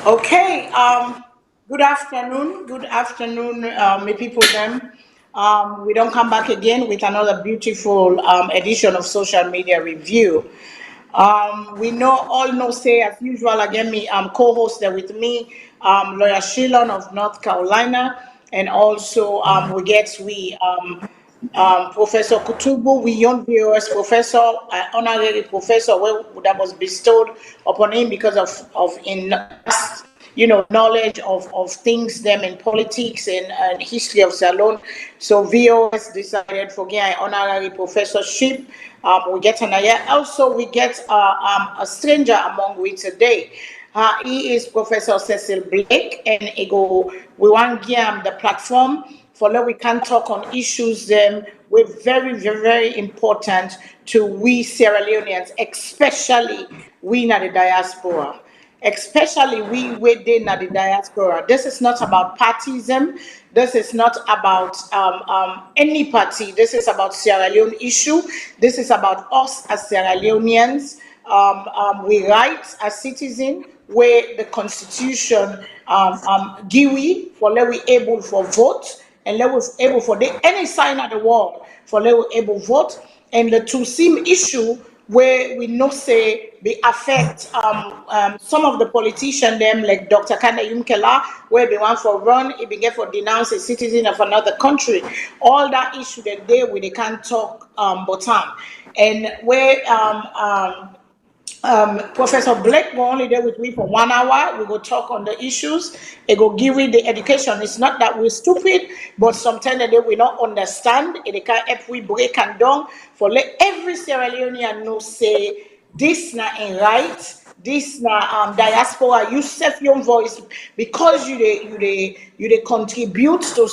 Okay, good afternoon, my people them. We don't come back again with another beautiful edition of social media review. We all know, say as usual, again, me co-host there with me, lawyer Shilon of North Carolina, and also Professor Kutubu, we young viewers, professor, honorary professor, that was bestowed upon him because of in vast, knowledge of things them in politics and history of Salone. So VOS decided for getting an honorary professorship. We get another. Also, we get a stranger among we today. He is Professor Cecil Blake, and we want to give him the platform for that we can talk on issues we're very, very, very important to we Sierra Leoneans, especially we in the diaspora. Especially we within the diaspora. This is not about partyism. This is not about any party. This is about Sierra Leone issue. This is about us as Sierra Leoneans. We rights as citizens where the constitution give we for let we able for vote and let was able for any sign of the world for let we able vote and the two sim issue where we know say they affect some of the politicians them like Dr. Kanda Yumkela where they want for run it began for denounce a citizen of another country all that issue that they can't talk bottom and where Professor Blake will only there with me for 1 hour. We will talk on the issues. It will give you the education. It's not that we're stupid, but sometimes that they will not understand. It can help we break and down for let every Sierra Leonean know say this not in right. This na diaspora use self your voice because you they contribute to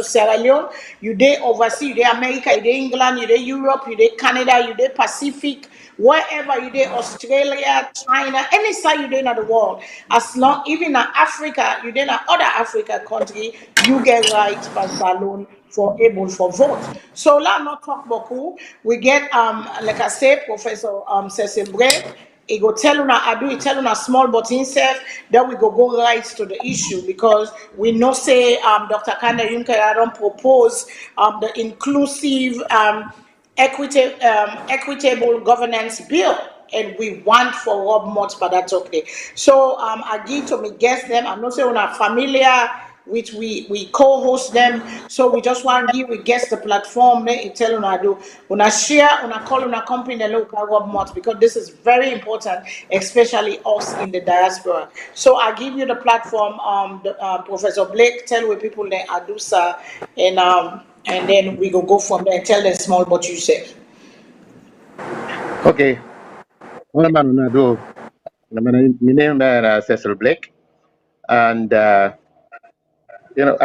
Sierra Leone. You they oversee you they America, you they England, you they Europe, you they Canada, you they Pacific, wherever you there, Australia, China, any side you there in the world, as long even in Africa, you there in other Africa country, you get right for salon for able for vote. So let's not talk about we get like I said, Professor Cecil Bray. He go tell una adu, he tell una small but himself, then we go right to the issue because we know say Dr. Kanda Yunke don't propose the inclusive equitable governance bill and we want for Rob Mott, but that's okay. So I give to me guess them. I'm not saying we're not familiar with we co-host them. So we just want to give we guess the platform they tell una do una share una call una company the local Rob Mott because this is very important, especially us in the diaspora. So I give you the platform, Professor Blake, tell where people they are do sir and then we go from there. Tell them small but you say. Okay. Well, my name is Cecil Blake, and I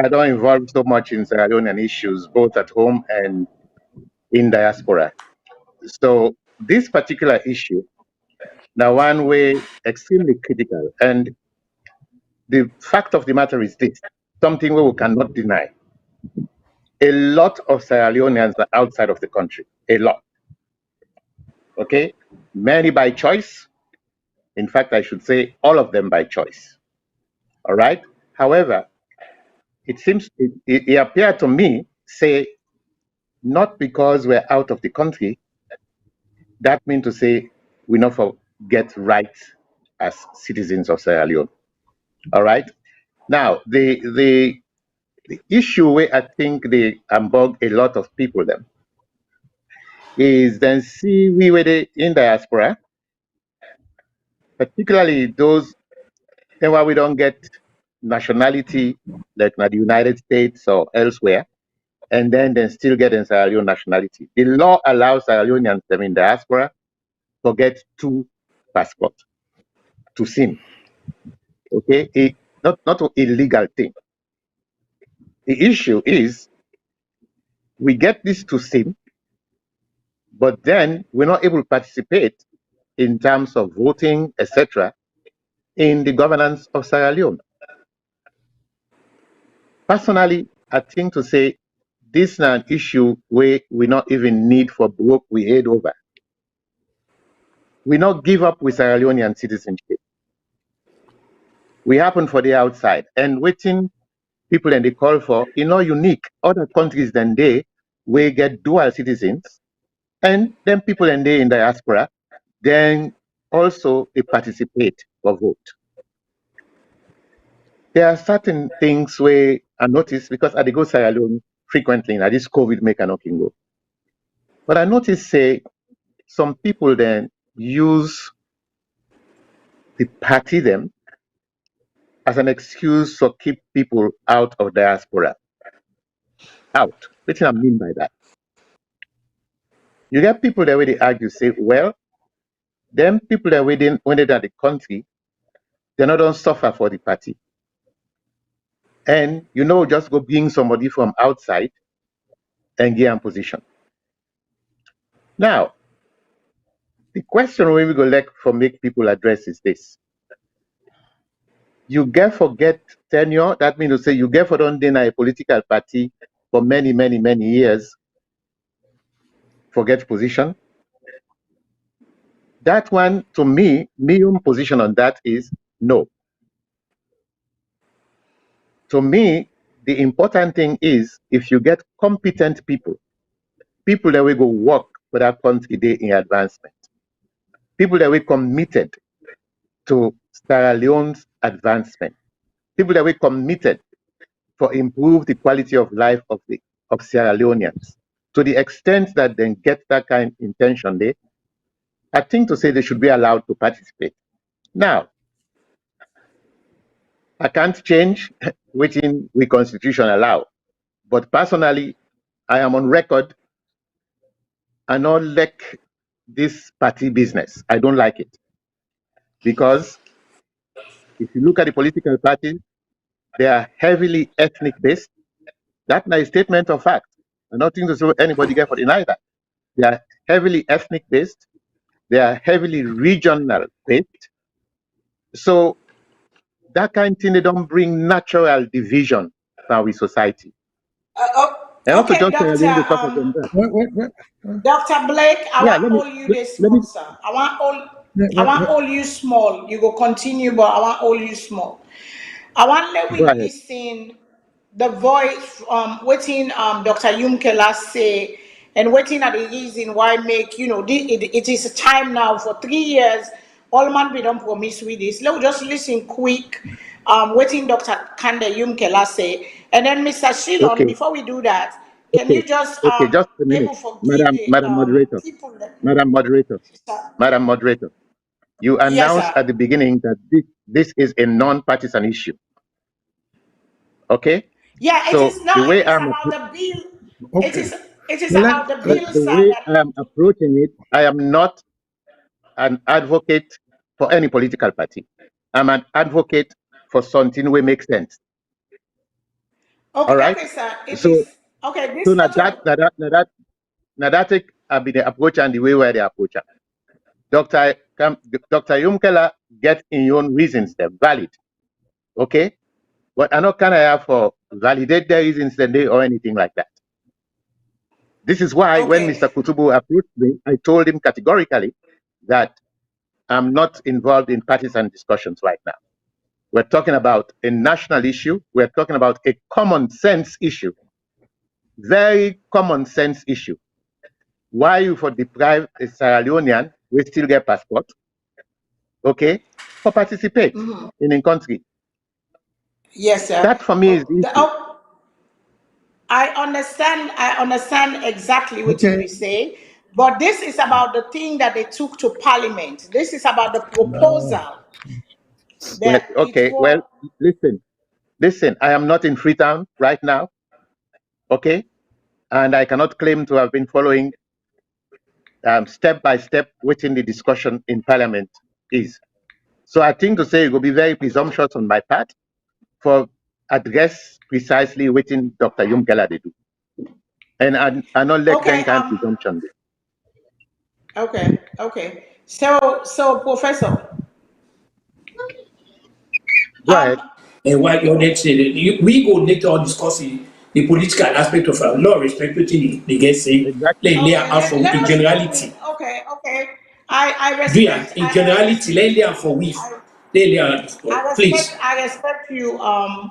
don't involve so much in Sierra Leonean issues, both at home and in diaspora. So this particular issue, the one way extremely critical, and the fact of the matter is this: something we cannot deny. A lot of Sierra Leoneans are outside of the country. A lot. Okay, many by choice. In fact, I should say all of them by choice. All right. However, it seems it appeared to me say not because we're out of the country, that means to say we not get rights as citizens of Sierra Leone. All right. Now the issue where I think they ambog a lot of people them is then see we were in diaspora, particularly those where we don't get nationality like in the United States or elsewhere, and then they still get in Sierra Leone nationality. The law allows Sierra Leoneans them in diaspora to get two passports to SIM. Okay, not an illegal thing. The issue is we get this to SIM, but then we're not able to participate in terms of voting, etc., in the governance of Sierra Leone. Personally, I think to say this is an issue where we not even need for broke we head over. We not give up with Sierra Leonean citizenship. we happen for the outside. And waiting people and they call for, unique. Other countries than they, we get dual citizens. And then people and they in diaspora, then also they participate or vote. There are certain things where I notice because I go Sierra Leone frequently, now this COVID make a knocking go. But I notice say some people then use the party them as an excuse to keep people out of diaspora. Out. What do I mean by that? You get people that way they argue, say, well, them people that when they're at the country, they're not don't suffer for the party. And just go bring somebody from outside and get in position. Now, the question when we go like for make people address is this. You get forget tenure, that means to say you get for don't deny a political party for many, many, many years, forget position. That one, to me, own position on that is no. To me, the important thing is if you get competent people that will go work for that country day in advancement, people that will committed to Sierra Leone's advancement, people that will committed for improve the quality of life of Sierra Leoneans, to the extent that they get that kind of intention there, I think to say they should be allowed to participate. Now, I can't change within the constitution allow, but personally, I am on record. I don't like this party business. I don't like it because if you look at the political parties, they are heavily ethnic based. That's my statement of fact. I'm not think to say anybody get for deny that. They are heavily ethnic based. They are heavily regional based. So that kind of thing, they don't bring natural division to our society. Okay, Dr. Dr. Blake, I want all you this small, sir. I want all you small. You go continue, but I want all you small. I want let we listen the voice waiting Dr. Yumkela say and waiting at the reason why make it is a time now for 3 years. All man we don't promise with this. Let's just listen quick. Waiting Dr. Kande Yumkela say, and then Mr. Shilon. Before we do that, can you just just a minute, Madam Moderator, Madam Moderator, you announced at the beginning that this is a non-partisan issue. Okay. Yeah, so it is not. The way I'm about the bill. Okay. It is about the bill. The way I am approaching it, I am not an advocate for any political party. I'm an advocate for something that makes sense. Okay, all right. Okay, sir. Okay. This so now that I've been the approach and the way where they approach it. Dr. Yumkela gets in your own reasons, they're valid. Okay? But I know can I have for validate their reasons today or anything like that. This is why when Mr. Kutubu approached me, I told him categorically that I'm not involved in partisan discussions right now. We're talking about a national issue. We're talking about a common sense issue. Very common sense issue. Why you for deprive a Sierra Leonean, we still get passport, okay, for participate in a country. Yes, sir. That for me is the issue. I understand exactly what you say, but this is about the thing that they took to Parliament. This is about the proposal. Well, listen, I am not in Freetown right now, okay, and I cannot claim to have been following step by step within the discussion in Parliament is. So I think to say it will be very presumptuous on my part for address precisely within Dr. Yumkela they do. And I not let them kind of presumption. Okay. So Professor. Go ahead. And what your next we go need to discuss the political aspect of our law, respecting the guest say, exactly. In generality. Okay. I respect. In generality, lay for we. Please. I respect you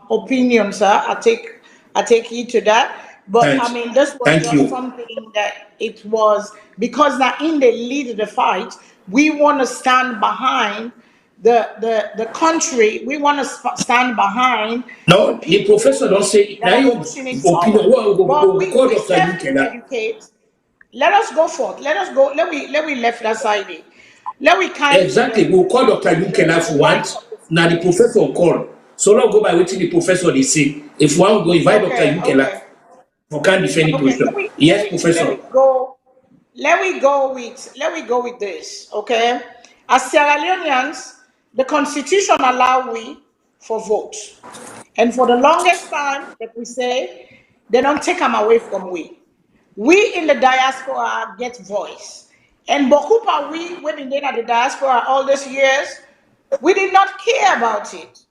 opinion, sir. I take heed to that. But I Thanks. mean, this was Thank just you. something that it was because now in the lead of the fight, we want to stand behind the country. We want to stand behind the No, the people professor don't say that now are your pushing it opinion. forward. But Go call we Dr. still need to Yukela. educate. Let us go forth. Let us go. Let we left that side. Let we kind to Exactly. We'll call Dr. Yukela the for rights once. of the Now the citizens. professor will call. So now go by what the professor they say. If one go invite Dr. Okay, Yukela, okay, for can't defend the okay. position. Yes, Let professor. me go. Let we go with this. Okay, as Sierra Leoneans, the constitution allow we for vote, and for the longest time, like we say, they don't take them away from we. We in the diaspora get voice, and Bokupa we women been at the diaspora all these years, we did not care about it.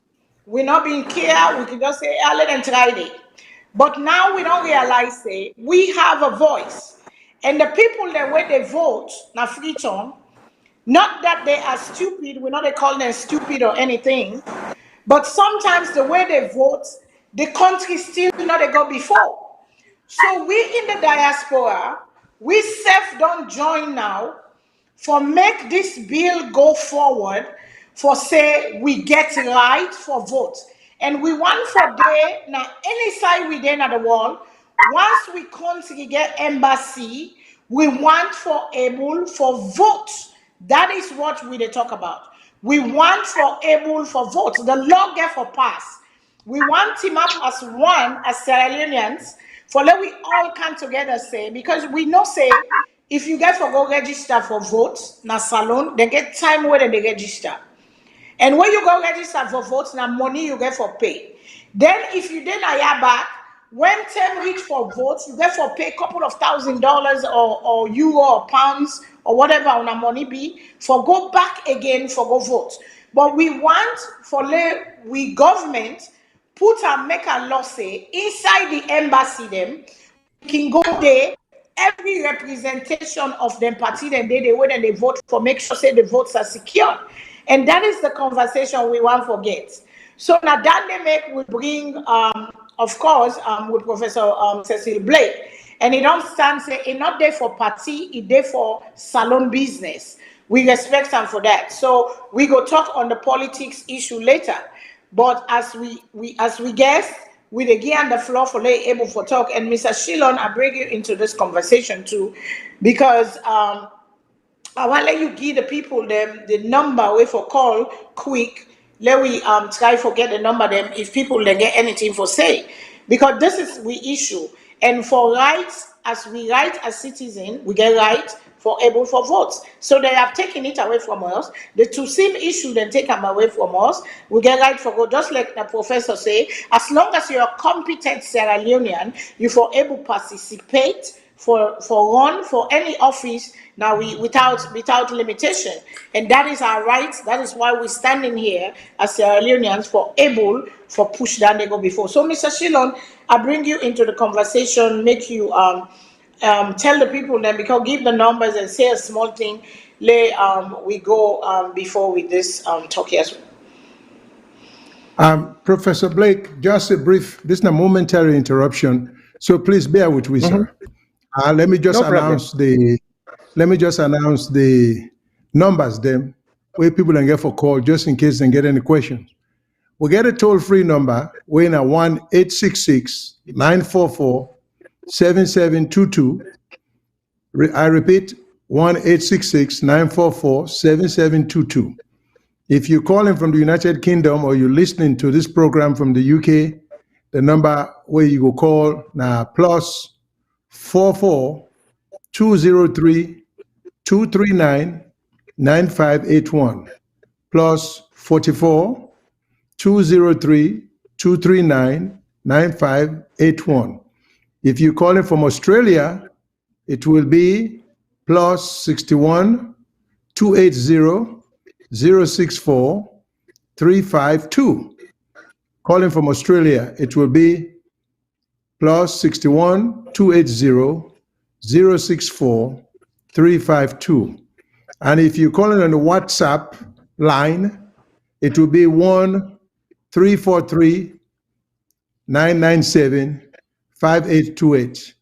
We not being care. We could just say, ah, let them try it. But now we don't realize, say, we have a voice. And the people that way they vote, now free tone, not that they are stupid, we're not they call them stupid or anything, but sometimes the way they vote, the country still not they go before. So we in the diaspora, we self don't join now for make this bill go forward for say we get right for vote. And we want for there now any side we then at the wall, once we country get embassy, we want for able for vote. That is what we they talk about. We want for able for vote. The law get for pass. We want him up as one, as Sierra Leoneans, for let we all come together, say, because we know, say, if you get for go register for votes, na salon, they get time where they register. And when you go register for votes, now money you get for pay. Then if you then are back, when time reach for votes, you get for pay a couple of $1,000 or euro or pounds or whatever on a money be for go back again for go vote. But we want for we government put and make a law say inside the embassy them can go there every representation of them party then they wait and they vote for make sure say the votes are secure, and that is the conversation we want forget. So now that they make we bring of course with Professor Cecil Blake, and it don't stand say it not there for party, it there for salon business. We respect them for that. So we go talk on the politics issue later. But as we guess, with again the floor for lay able for talk, and Mr. Shillon, I bring you into this conversation too, because I want to let you give the people them the number way for call quick. Let we try forget the number them if people they get anything for say, because this is we issue, and for rights as we right as citizen we get right for able for votes. So they have taken it away from us. The two same issue then take them away from us. We get right for vote. Just like the professor say, as long as you're a competent Sierra Leonean, you for able participate for run for any office now we without limitation, and that is our right. That is why we're standing here as Sierra Leoneans for able for push that they go before. So Mr. Shillon, I bring you into the conversation, make you tell the people then, because give the numbers and say a small thing lay we go before with this talk as well. Professor Blake, just a brief, this is a momentary interruption, so please bear with me, sir. Let me just No problem. announce the numbers them where people can get for call just in case they get any questions. We get a toll-free number, we're in a 1-866-944-7722. I repeat, 1-866-944-7722. If you're calling from the United Kingdom or you're listening to this program from the UK, the number where you go call now plus 44 203 239 9581 plus 44 203 239 9581. If you're calling from Australia, it will be plus 61 280 064 352. Calling from Australia, it will be plus 61 280 064 352. And if you're calling on the WhatsApp line, It will be 1-343-997-5828.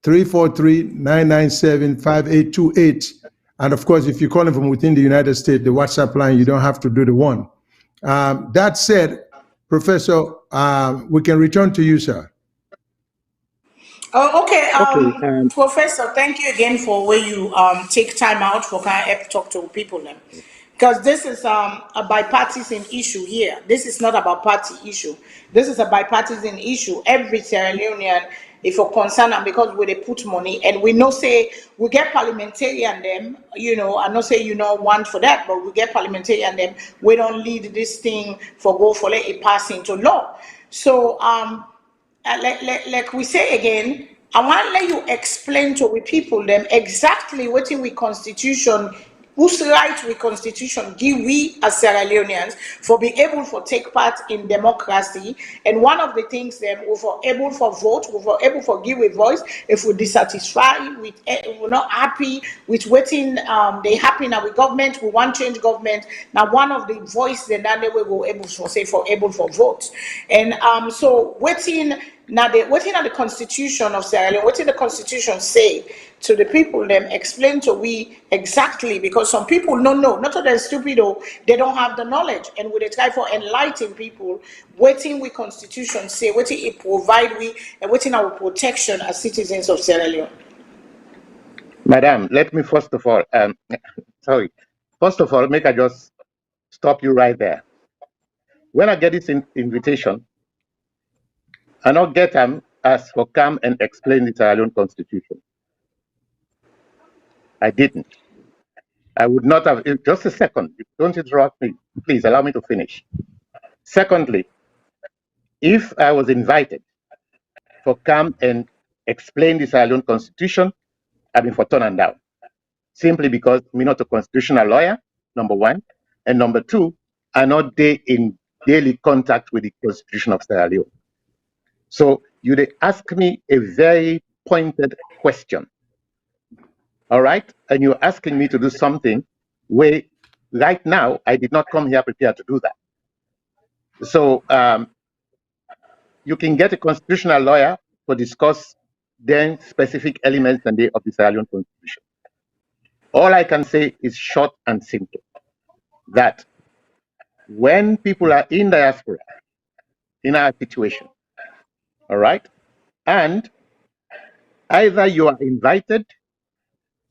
343-997-5828. And of course, if you're calling from within the United States, the WhatsApp line, you don't have to do the one. That said, Professor, we can return to you, sir. Oh, okay. Okay. Professor, thank you again for where you take time out for kind of help talk to people then. Because this is a bipartisan issue here. This is not about party issue. This is a bipartisan issue. Every Sierra Leonean, if you're concerned, and because we they put money, and we know say we get parliamentarian them, you know, I know say you know want for that, but we get parliamentarian them. We don't lead this thing for go for let it pass into law. So like we say again, I want to let you explain to we people them exactly what in we constitution, whose right we constitution give we as Sierra Leoneans for be able to take part in democracy. And one of the things them we for able for vote, we for able for give a voice if we dissatisfied with, we're not happy with waiting they happy now with government, we want change government. Now one of the voice then that we will able to say for able for vote. And so waiting now waiting on the constitution of Sierra Leone, what did the constitution say to the people them explain to we exactly, because some people don't know, not that they're stupid or they don't have the knowledge, and we they try for enlighten people waiting we constitution say, waiting it provide we, and waiting our protection as citizens of Sierra Leone. Madam, let me first of all, first of all, make I just stop you right there. When I get this invitation, I not get them as for come and explain the Sierra Leone constitution. I didn't. I would not have, just a second, don't interrupt me. Please allow me to finish. Secondly, if I was invited for come and explain the Sierra Leone constitution, I've been for turn and down. Simply because I'm not a constitutional lawyer, number one. And number two, I'm not in daily contact with the constitution of Sierra Leone. So you ask me a very pointed question. All right? And you're asking me to do something where right now I did not come here prepared to do that. So you can get a constitutional lawyer to discuss then specific elements of the Sierra Leone constitution. All I can say is short and simple, that when people are in diaspora, in our situation, all right, and either you are invited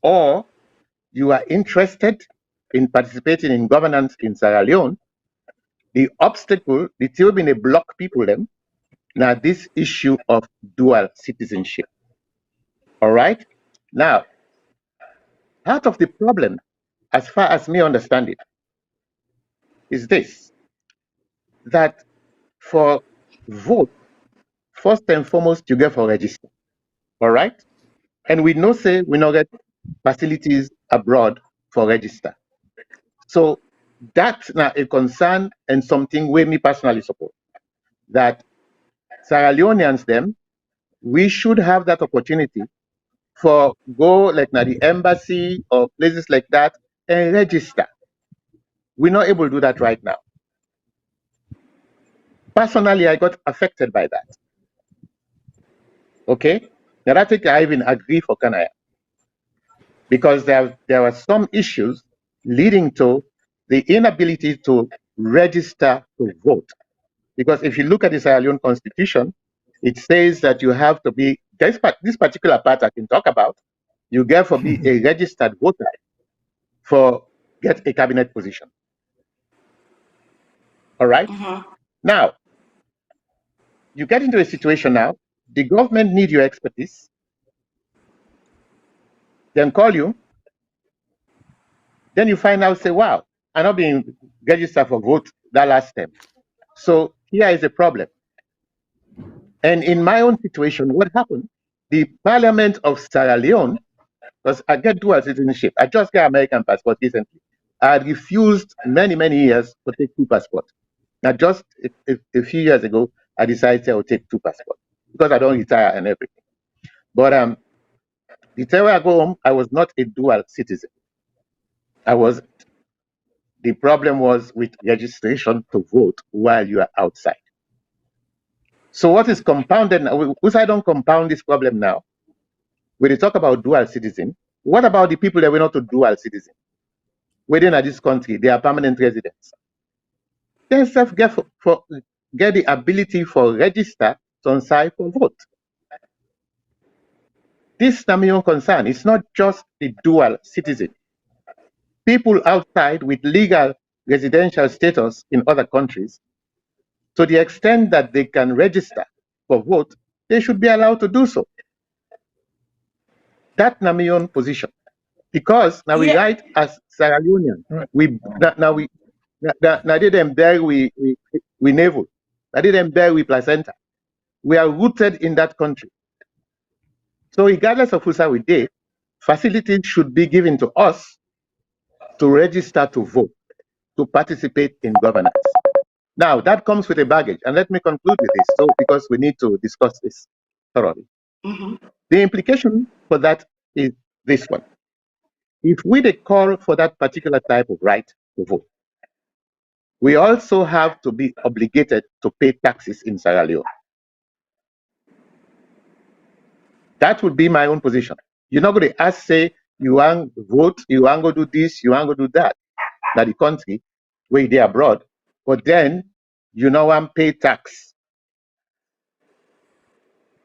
or you are interested in participating in governance in Sierra Leone, the obstacle, the still been a block people them, now this issue of dual citizenship. All right? Now, part of the problem, as far as me understand it, is this, that for vote, first and foremost, you get for register. All right? And we know say we not get facilities abroad for register. So that's now a concern and something we me personally support. That Sierra Leoneans them, we should have that opportunity for go like now the embassy or places like that and register. We're not able to do that right now. Personally, I got affected by that. Okay? Now I think I even agree for Kanaya. Because there were some issues leading to the inability to register to vote. Because if you look at the Sierra Leone constitution, it says that you have to be, this particular part I can talk about, you get to be a registered voter for get a cabinet position. All right? Now, you get into a situation now, the government need your expertise, then call you, then you find out, say, wow, I'm not being registered for vote that last time. So here is a problem. And in my own situation, what happened? The Parliament of Sierra Leone, because I get dual citizenship, I just got American passport recently. I refused many, many years to take two passports. Now, just a few years ago, I decided I would take two passports because I don't retire and everything. But the time I go home, I was not a dual citizen. I wasn't. The problem was with registration to vote while you are outside. So what is compounded now? We say don't compound this problem now. When they talk about dual citizen, what about the people that were not a dual citizen? Within this country, they are permanent residents. They self get get the ability for register on site for vote. This Namion concern is not just the dual citizen. People outside with legal residential status in other countries, to the extent that they can register for vote, they should be allowed to do so. That's Namion position. Because now we write as Sierra Leonean, we now did them there we naval, now did them there we placenta. We are rooted in that country. So regardless of who we did, facilities should be given to us to register to vote, to participate in governance. Now that comes with a baggage, and let me conclude with this. So because we need to discuss this thoroughly. The implication for that is this one. If we call for that particular type of right to vote, we also have to be obligated to pay taxes in Sierra Leone. That would be my own position. You're not going to ask, say, you want to vote, you want to do this, you want to do that. Now the country where they abroad, but then you know want pay tax.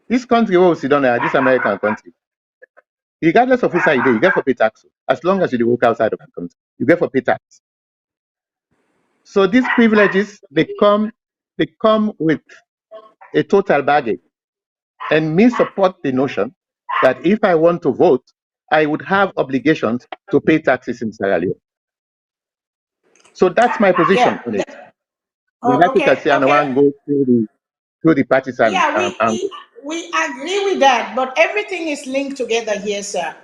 This country where we sit down there, this American country, regardless of which side you do, you get for pay tax. As long as you work outside of the country, you get for pay tax. So these privileges, they come with a total baggage. And me support the notion that if I want to vote, I would have obligations to pay taxes in Sierra Leone. So that's my position on it. I want to go through the partisan angle. We agree with that, but everything is linked together here, sir.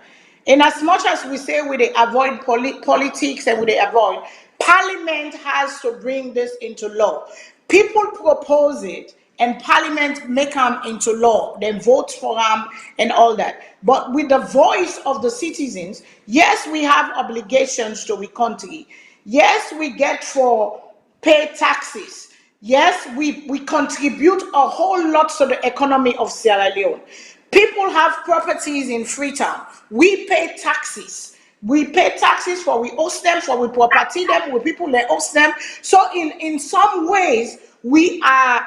In as much as we say we avoid politics and we avoid, Parliament has to bring this into law. People propose it, and Parliament make them into law. They vote for them and all that. But with the voice of the citizens, yes, we have obligations to the country. Yes, we get for pay taxes. Yes, we contribute a whole lot to the economy of Sierra Leone. People have properties in Freetown. We pay taxes. We pay taxes for we host them, for we property them, with people that host them. So in some ways, we are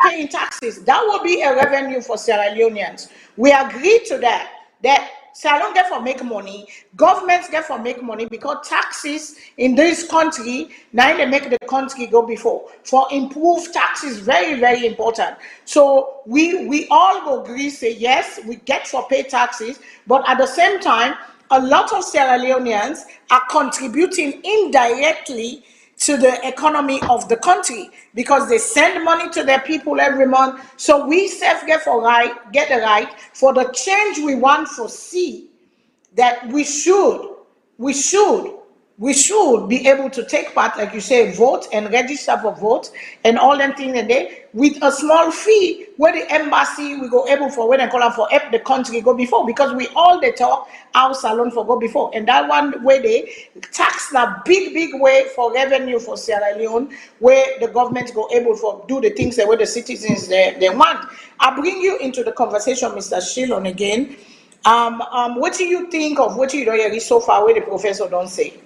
paying taxes. That will be a revenue for Sierra Leoneans. We agree to that. That Salon get for make money, governments get for make money because taxes in this country, now they make the country go before. For improved taxes, very, very important. So we all go agree, say yes, we get for pay taxes, but at the same time, a lot of Sierra Leoneans are contributing indirectly to the economy of the country because they send money to their people every month. So we self get the right for the change we want to see, that we should be able to take part, like you say, vote and register for vote and all them things a day with a small fee where the embassy we go able for when they call them for help the country go before, because we all they talk our salon for go before, and that one way they tax the big way for revenue for Sierra Leone, where the government go able for do the things that where the citizens they want. I bring you into the conversation, Mr. Shilon, again. What do you think of what you know so far where the professor don't say?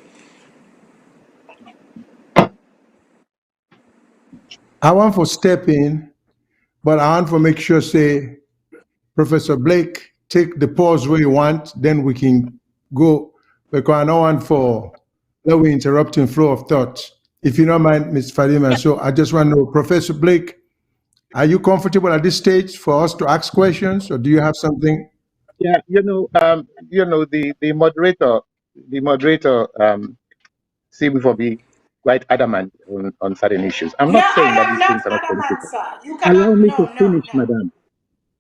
I want to step in, but I want to make sure, say, Professor Blake, take the pause where you want, then we can go, because I don't want for that we interrupting flow of thoughts. If you don't mind, Ms. Fadima, so I just want to know, Professor Blake, are you comfortable at this stage for us to ask questions, or do you have something? Yeah, the moderator seems to be quite adamant on certain issues. I'm not saying that these things are not political. Allow me to finish, madam.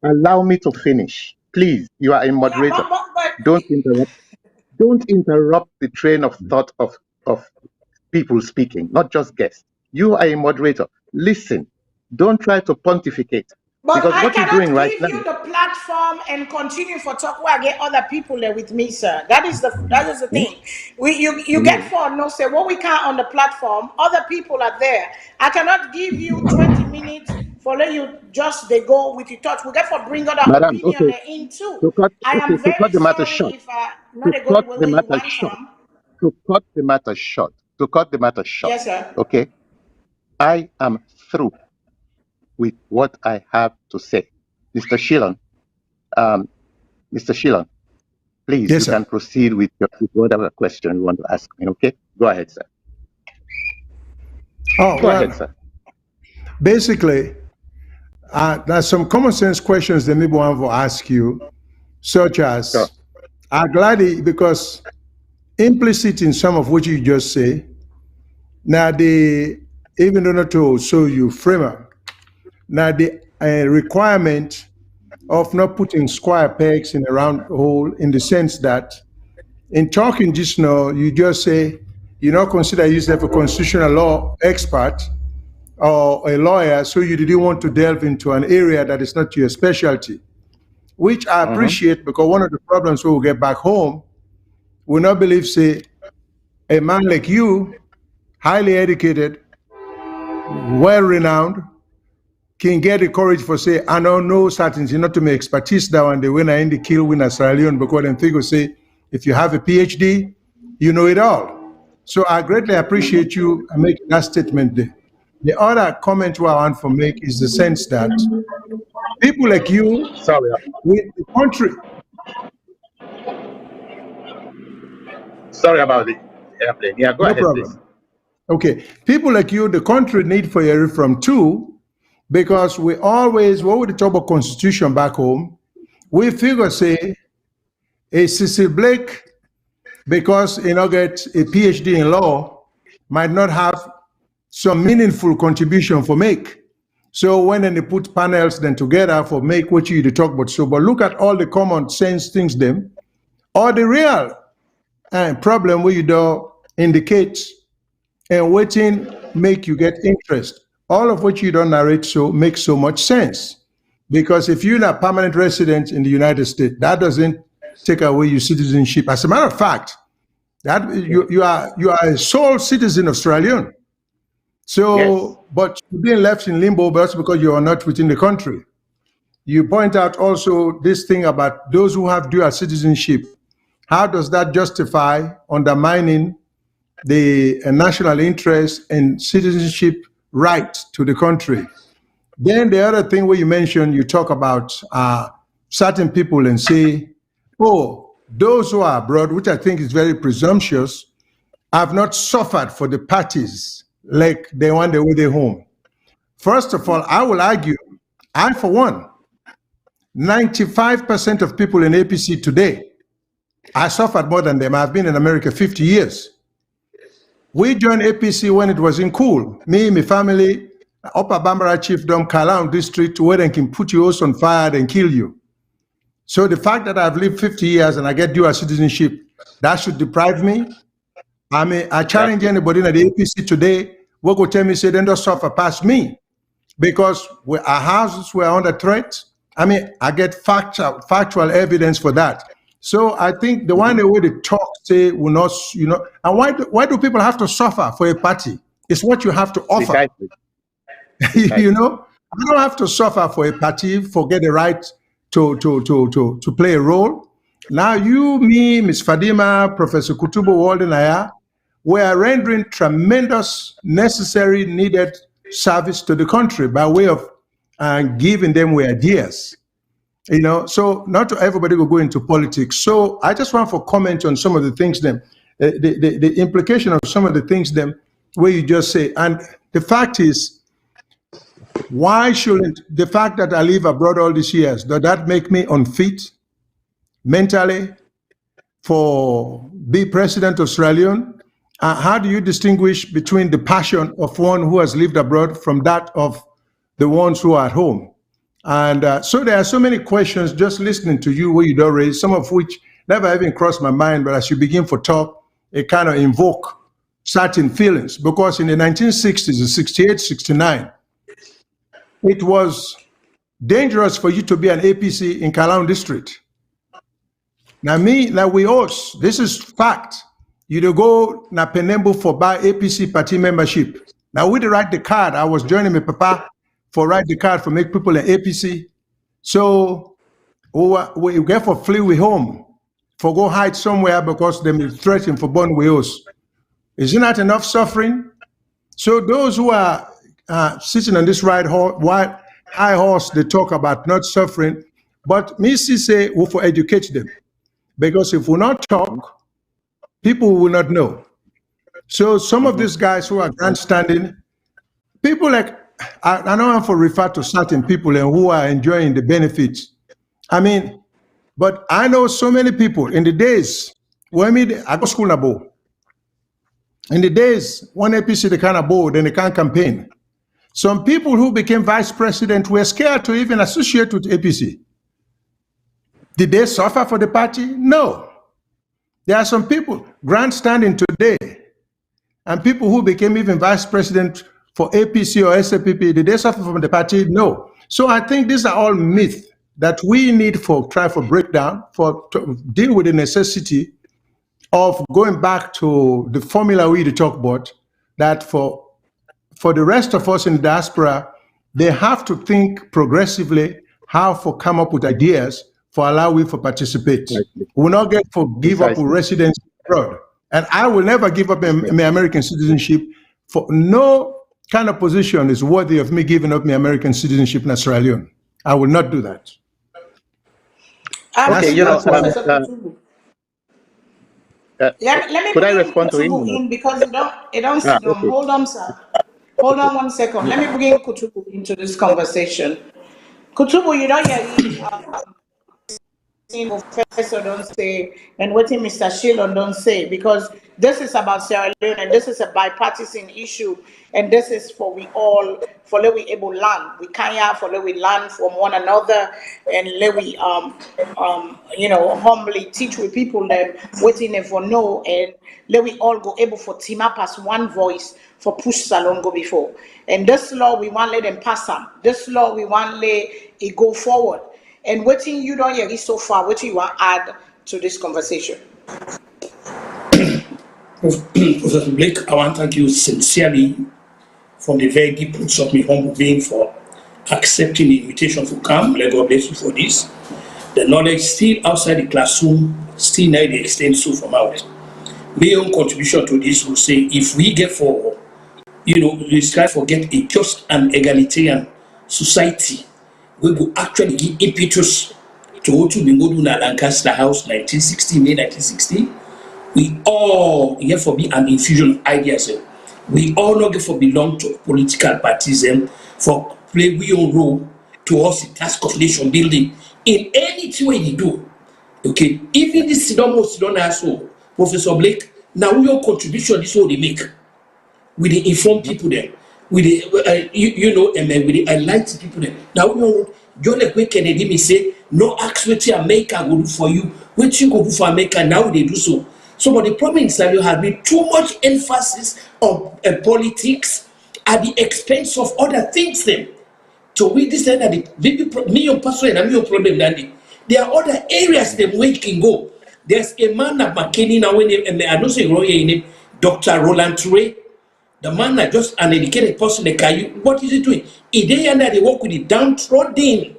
Allow me to finish, please. You are a moderator. Don't interrupt. Don't interrupt the train of thought of people speaking, not just guests. You are a moderator. Listen. Don't try to pontificate. But Because I what you're cannot doing right give now, you the platform and continue for talk where I get other people there with me, sir. That is the hmm? thing. You get for no say what we can on the platform. Other people are there. I cannot give you 20 minutes for let you just they go with your thoughts. We get for bring other Madam, opinion okay, there in too. to cut, I okay, am to cut very the matter sorry short, if I to not a go the cut way the where you matter want short, some. to cut the matter short, to cut the matter short, Yes, sir. okay? I am through with what I have to say. Mr. Shillon, um, Mr. Shillon, please, Yes, you sir. can proceed with whatever question you want to ask me, okay? Go ahead, sir. Oh, Go ahead, well, sir. basically, there's some common sense questions that maybe want to ask you, such Sure. as, I'm glad because implicit in some of what you just say, now the, even though not to show you framer, now the requirement of not putting square pegs in a round hole in the sense that in talking just now, you just say you not consider yourself a constitutional law expert or a lawyer, so you didn't want to delve into an area that is not your specialty, which I Mm-hmm. appreciate because one of the problems when we get back home, we not believe, say, a man like you, highly educated, well renowned, can get the courage for say, I don't know certain things, not to make expertise that one, the winner in the kill winner Sierra Leone, because then figure say, if you have a PhD, you know it all. So I greatly appreciate you making that statement there. The other comment I want to make is the sense that people like you, Sorry, with the country, sorry about the airplane. Yeah, go no ahead, please. problem. Okay, people like you, the country need for a reform too, because we always, when we talk about constitution back home, we figure say a Cecil Blake, because you know get a PhD in law, might not have some meaningful contribution for make. So when then they put panels then together for make what you to talk about. So, but look at all the common sense things them, or the real problem where you do indicate and waiting make you get interest. All of what you don't narrate so makes so much sense. Because if you're not a permanent resident in the United States, that doesn't take away your citizenship. As a matter of fact, that you are a sole citizen of Australian. Yes. So, but you're being left in limbo, but that's because you are not within the country. You point out also this thing about those who have dual citizenship. How does that justify undermining the national interest and citizenship right to the country? Then the other thing where you mentioned, you talk about certain people and say, oh, those who are abroad, which I think is very presumptuous, have not suffered for the parties like they want their way home. First of all, I will argue, I for one, 95% of people in APC today, I suffered more than them. I've been in America 50 years. We joined APC when it was in cool. Me, my family, Upper Bambara Chiefdom, Kalam District, where they can put you on fire and kill you. So the fact that I've lived 50 years and I get dual citizenship, that should deprive me. I mean, I challenge Exactly. anybody in the APC today, what go tell me, say, then don't suffer past me. Because our houses were under threat. I mean, I get factual evidence for that. So I think the one way they talk, say, will not, you know, and why do people have to suffer for a party? It's what you have to offer. Precisely. You Precisely. know, I don't have to suffer for a party, forget the right to play a role. Now you, me, Ms. Fadima, Professor Kutubo Waldenaya, we are rendering tremendous, necessary, needed service to the country by way of giving them their ideas. You know, so not to everybody will go into politics. So I just want to comment on some of the things them, the implication of some of the things them where you just say. And the fact is, why shouldn't the fact that I live abroad all these years, does that make me unfit mentally for be president of Sierra Leone? How do you distinguish between the passion of one who has lived abroad from that of the ones who are at home? And so there are so many questions just listening to you where you don't raise, some of which never even crossed my mind, but as you begin to talk, it kind of invoke certain feelings. Because in the 1960s, the 68, 69, it was dangerous for you to be an APC in Kalong district. Now we us, this is fact. You to go na Penembo for buy APC party membership. Now we write the card. I was joining my papa for write the card for make people an APC. So we get for flee we home, for go hide somewhere because they threatened for born with us. Isn't that enough suffering? So those who are sitting on this high horse, they talk about not suffering, but me say we for educate them. Because if we not talk, people will not know. So some of these guys who are grandstanding, people like, I don't want to refer to certain people and who are enjoying the benefits. I mean, but I know so many people in the days when I go school na bo. In the days when APC they can't board, then they can't campaign. Some people who became vice president were scared to even associate with APC. Did they suffer for the party? No. There are some people grandstanding today, and people who became even vice president for APC or SAPP, did they suffer from the party? No. So I think these are all myths that we need to break down, to deal with the necessity of going back to the formula we talk about, that for the rest of us in the diaspora, they have to think progressively how to come up with ideas for allow we for participate. We will not get for give up residence abroad. And I will never give up my American citizenship. For no kind of position is worthy of me giving up my American citizenship in Sierra Leone. I will not do that. Okay, let me could I respond to him? Because it don't sit down. Okay. Hold on, sir. Hold on 1 second. Let me bring Kutubu into this conversation. Kutubu, you don't hear Professor don't say and what Mr. Shilon don't say, because this is about Sierra Leone and this is a bipartisan issue, and this is for we all for let we able learn. We can't for let we learn from one another, and let we humbly teach with people them waiting for no, and let we all go able for team up as one voice for push Salone go before. And this law we want let them pass them. This law we want let it go forward. And what you don't hear so far, what you want to add to this conversation? Professor Blake, I want to thank you sincerely from the very deep roots of my humble being for accepting the invitation to come. Let God bless you for this. The knowledge still outside the classroom, still need to extend so from out. My own contribution to this will say, if we get for, we strive for get a just and egalitarian society, we will actually give impetus to what we go to Lancaster House 1960, May 1960. We all here for be an infusion of ideas. We all not get for belong to political parties for play we own role towards the task of nation building in any way you do. Okay, even this Sidon also, Professor Blake, now your contribution is what they make. We the inform people there. With the and then with the enlightened people there. Now we know John Ekwe Kennedy me say no ask what America will do for you, what you go do for America. Now they do so. So, but the problem in Israel has been too much emphasis on politics at the expense of other things. Then, so we decide that the million person and million problem. There are other areas them where you can go. There's a man at McKinney now and I don't say wrong name, Dr. Roland Touré. The man that just an educated person, what is he doing? He day and they work with the downtrodden.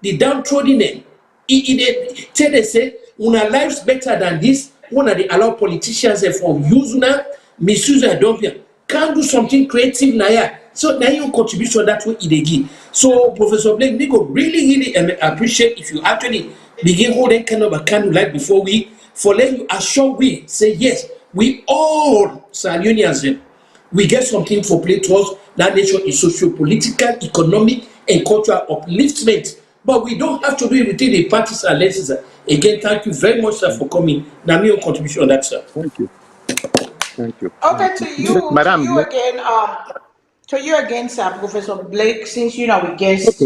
The downtrodden. They say, una lives better than this. One of the allow politicians for use na misuse and don't can't do something creative now. So now your contribution that way they give. So Professor Blake, we could really appreciate if you actually begin holding kind of a candle light before we for let you assure we say yes, we all Sierra we get something for play towards that nation is socio-political, economic, and cultural upliftment. But we don't have to do it within the parties and lenses. Again, thank you very much, sir, for coming. Now, your contribution on that, sir. Thank you. Thank you. Okay, to you again, sir, Professor Blake. Since we guess,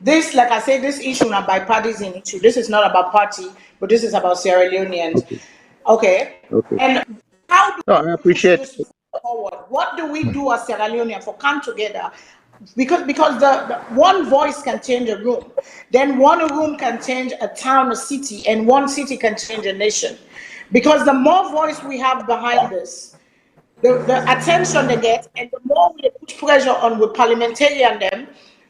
this, like I said, this issue is not bipartisan issue. This is not about party, but this is about Sierra Leoneans. Okay. And how do I appreciate this forward? What do we do as Sierra Leoneans for come together? because the one voice can change a room, then one room can change a town, a city, and one city can change a nation. Because the more voice we have behind this, the attention they get, and the more we put pressure on with parliamentarian them,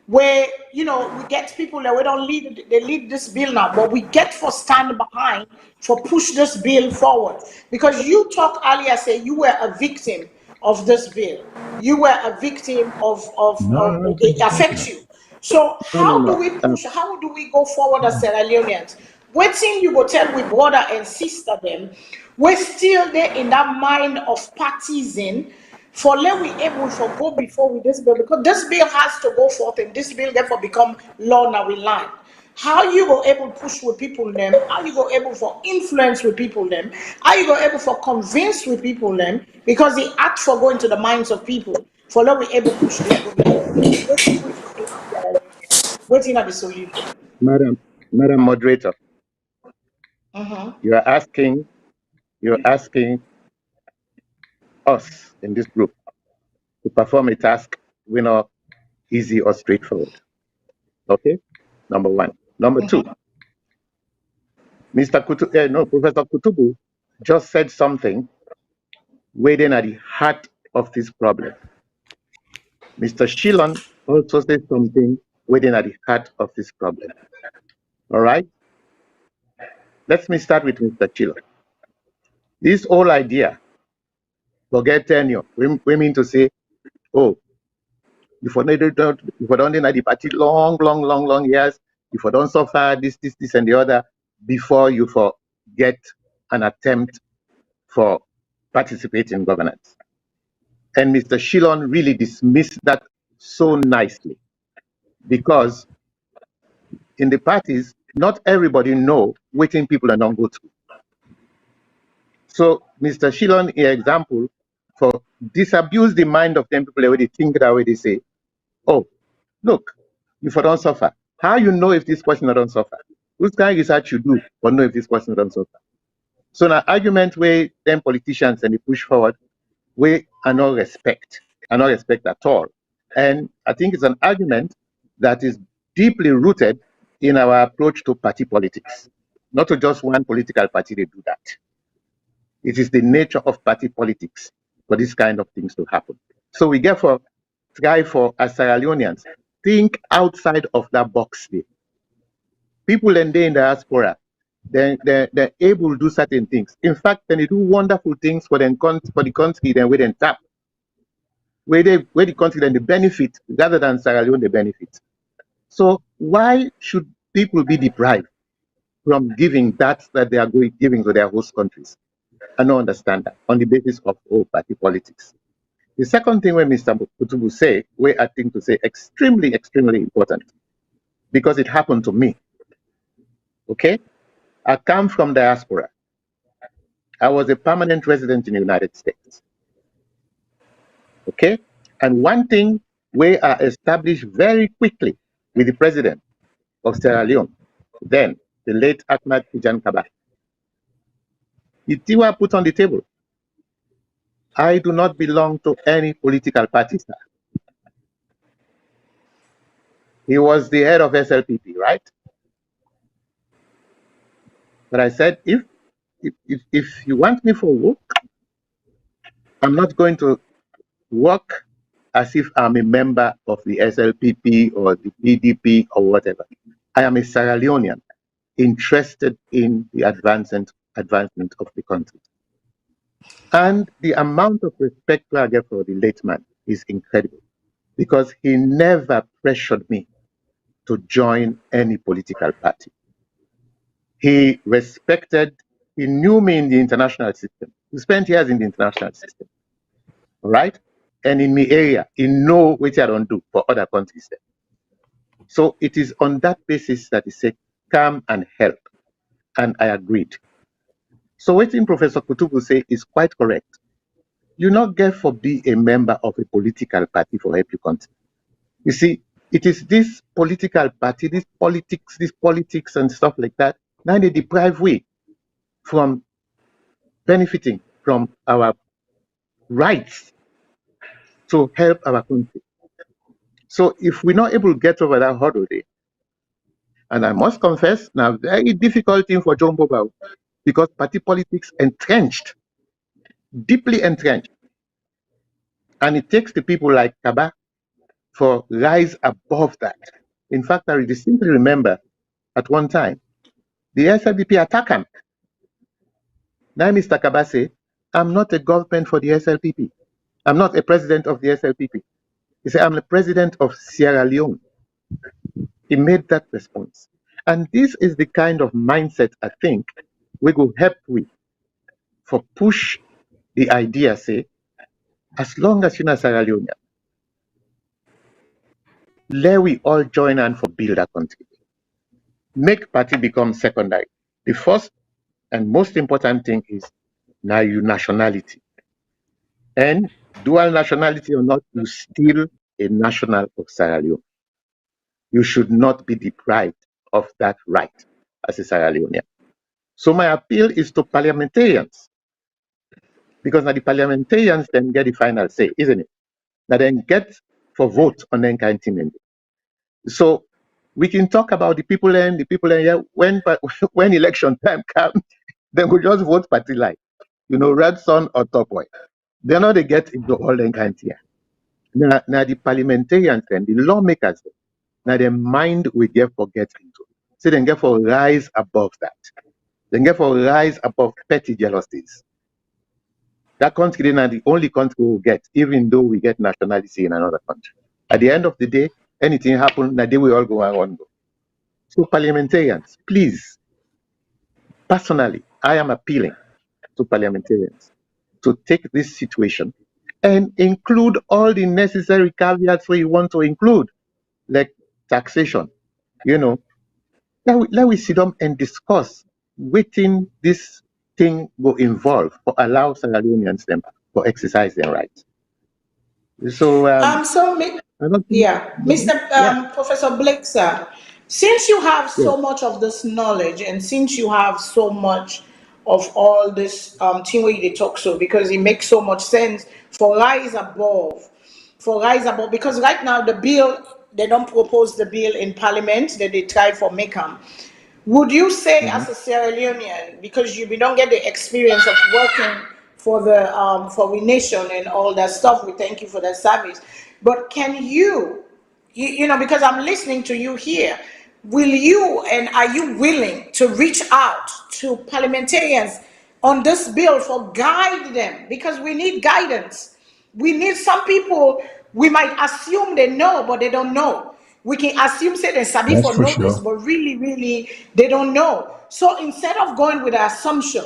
where we get people that we don't lead, they lead this bill now, but we get for stand behind for push this bill forward. Because you talk earlier, say you were a victim of this bill, you were a victim of it affects you. So how do we push? How do we go forward as Sierra Leoneans? Waiting, you go tell we brother and sister them, we're still there in that mind of partisan. For let we able to go before with this bill, because this bill has to go forth and this bill therefore become law now we land. How you go able to push with people them? How you go able for influence with people them? How you go able for convince with people them? Because the act for going to the minds of people. For let we able to push this bill forward. Waiting at the solution. Madam Moderator, you're asking us in this group to perform a task we're not easy or straightforward. Okay? Number one. Number two, Professor Kutubu just said something waiting at the heart of this problem. Mr. Shillon also said something waiting at the heart of this problem. All right? Let me start with Mr. Shillon. This whole idea, forget tenure, we mean to say, oh, if we don't in the party long years, if we don't suffer this, and the other, before you get an attempt for participating in governance. And Mr. Shillon really dismissed that so nicely, because in the parties, not everybody know waiting people are not go through. So Mr. Shillon, in example, for disabuse the mind of them people already think that way, they say, oh, look, if I don't suffer, how you know if this person don't suffer? Which kind of research you do or know if this person don't suffer? So now argument where them politicians and they push forward, we are not respect at all. And I think it's an argument that is deeply rooted in our approach to party politics. Not to just one political party, they do that. It is the nature of party politics for these kind of things to happen. So we therefore try for, as Sierra Leoneans, think outside of that box there. People in the diaspora, they're able to do certain things. In fact, they do wonderful things for the country, then we then tap. Where the country then the benefit rather than Sierra Leone the benefit. So why should people be deprived from giving that they are giving to their host countries? I don't understand that on the basis of party politics. The second thing when Mr. Kutubu say, where I think to say extremely important, because it happened to me. Okay, I come from diaspora. I was a permanent resident in the United States. Okay, and one thing we are established very quickly with the president of Sierra Leone, then the late Ahmad Tijan Kaba. The Tiwa put on the table, I do not belong to any political party, sir. He was the head of SLPP, right? But I said, if you want me for work, I'm not going to work as if I'm a member of the SLPP or the PDP or whatever. I am a Sierra Leonean interested in the advancement of the country. And the amount of respect I get for the late man is incredible, because he never pressured me to join any political party. He knew me in the international system. He spent years in the international system, right? And in my area, he know what I don't do for other countries. So it is on that basis that he said, come and help. And I agreed. So what Professor Kutubu say is quite correct. You not get for be a member of a political party for help your country. You see, it is this political party, this politics and stuff like that, now they deprive we from benefiting from our rights to help our country. So if we're not able to get over that hurdle there, and I must confess, now very difficult thing for John Boba, because party politics entrenched, deeply entrenched. And it takes the people like Kaba for rise above that. In fact, I distinctly remember at one time, the SLPP attacked him. Now Mr. Kaba said, I'm not a government for the SLPP. I'm not a president of the SLPP. He said, I'm the president of Sierra Leone. He made that response. And this is the kind of mindset I think we will help with for push the idea, say, as long as you're not Sierra Leone, let we all join and for build a country. Make party become secondary. The first and most important thing is now your nationality. And dual nationality or not, you still a national of Sierra Leone. You should not be deprived of that right as a Sierra Leonean. So my appeal is to parliamentarians, because now the parliamentarians then get the final say, isn't it? Now then get for vote on the kind of thing. So we can talk about the people and yeah, when election time comes, then we just vote party line. You know, red sun or top white. They're not they get into all the kind here. Now the parliamentarians and the lawmakers, now their mind we get for get into. So then get for rise above that. Then get for rise above petty jealousies. That country is not the only country we will get, even though we get nationality in another country. At the end of the day, anything happen, that day we all go and go. So parliamentarians, please, personally, I am appealing to parliamentarians to take this situation and include all the necessary caveats we want to include, like taxation. You know, let we sit down and discuss within this thing will involve or allow Sierra Leoneans them to exercise their rights. So yeah, Mr. Professor Blake, sir, since you have so much of this knowledge and since you have so much of all this thing where you talk so, because it makes so much sense for rise above, because right now the bill, they don't propose the bill in parliament that they try for Mekam. Would you say, as a Sierra Leonean, because we don't get the experience of working for the for we nation and all that stuff, we thank you for that service, but can you know, because I'm listening to you here, will you and are you willing to reach out to parliamentarians on this bill for guide them, because we need guidance. We need some people, we might assume they know, but they don't know. We can assume, say they sabi That's for for know this, sure. but really, they don't know. So instead of going with an assumption,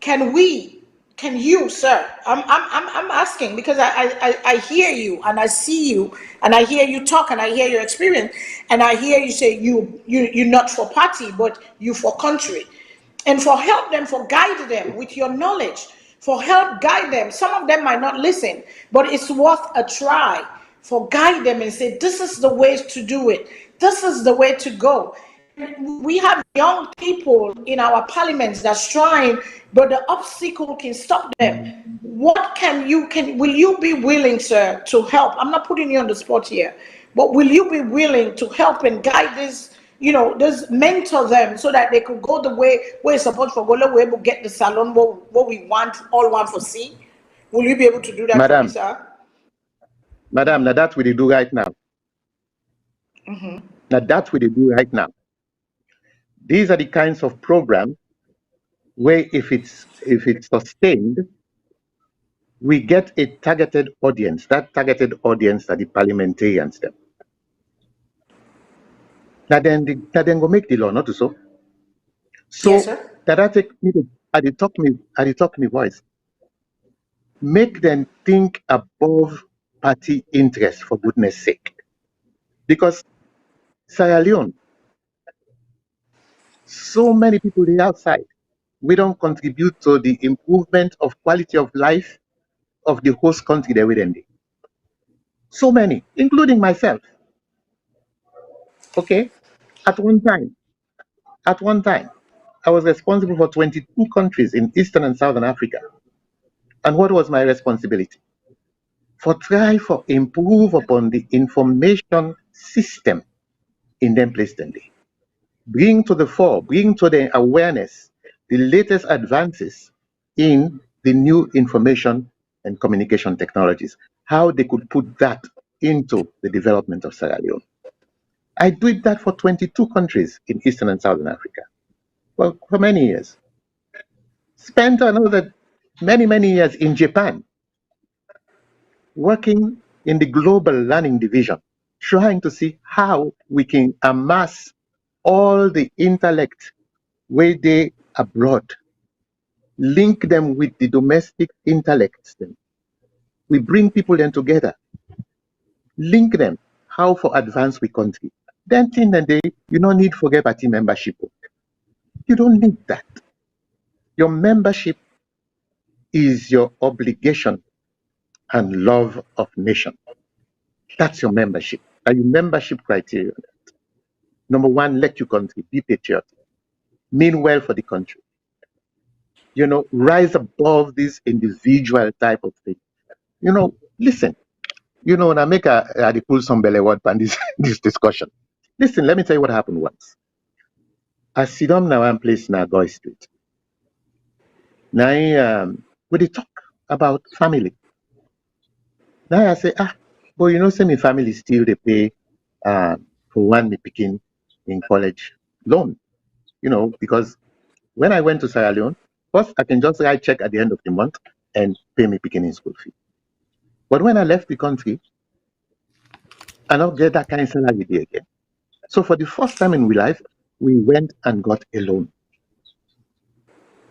can you, sir? I'm asking because I hear you and I see you and I hear you talk and I hear your experience and I hear you say you're not for party, but you for country. And for help them, for guide them with your knowledge, for help guide them. Some of them might not listen, but it's worth a try. For guide them and say, this is the way to do it. This is the way to go. We have young people in our parliaments that's trying, but the obstacle can stop them. What will you be willing, sir, to help? I'm not putting you on the spot here, but will you be willing to help and guide this, you know, just mentor them so that they could go the way we're supposed to go, we're able to get the salon what we want, all want for see? Will you be able to do that for me, Madam, sir? now that's what they do right now. Now that's what they do right now. These are the kinds of programs where if it's sustained, we get a targeted audience. That targeted audience are the parliamentarians them. That then go make the law, not so. So Yes, sir. that I take me to at the talk me voice. Make them think above party interest, for goodness sake. Because Sierra Leone, so many people the outside, we don't contribute to the improvement of quality of life of the host country that we then do. So many, including myself. Okay? At one time, I was responsible for 22 countries in Eastern and Southern Africa. And what was my responsibility? for try for improve upon the information system in them place them there. Bring to the fore, bring to the awareness the latest advances in the new information and communication technologies, how they could put that into the development of Sierra Leone. I did that for 22 countries in Eastern and Southern Africa. Well, for many years. Spent another many years in Japan, working in the global learning division, trying to see how we can amass all the intellect where they abroad, link them with the domestic intellects. Then we bring people then together, link them, how for advance we country. Then thing and they, you don't need forget party membership. You don't need that. Your membership is your obligation and love of nation. That's your membership. Are your membership criteria? Number one, let your country be patriotic, mean well for the country. You know, rise above this individual type of thing. You know, listen. You know, when I make I pull some belly word on this this discussion. Listen, let me tell you what happened once. I sit down now and place in Goy Street. Now, we dey talk about family. Now I say, but you know, say my family still they pay for one me picking in college loan. You know, because when I went to Sierra Leone, first I can just write check at the end of the month and pay me picking in school fee. But when I left the country, I don't get that kind of salary there again. So for the first time in my life, we went and got a loan.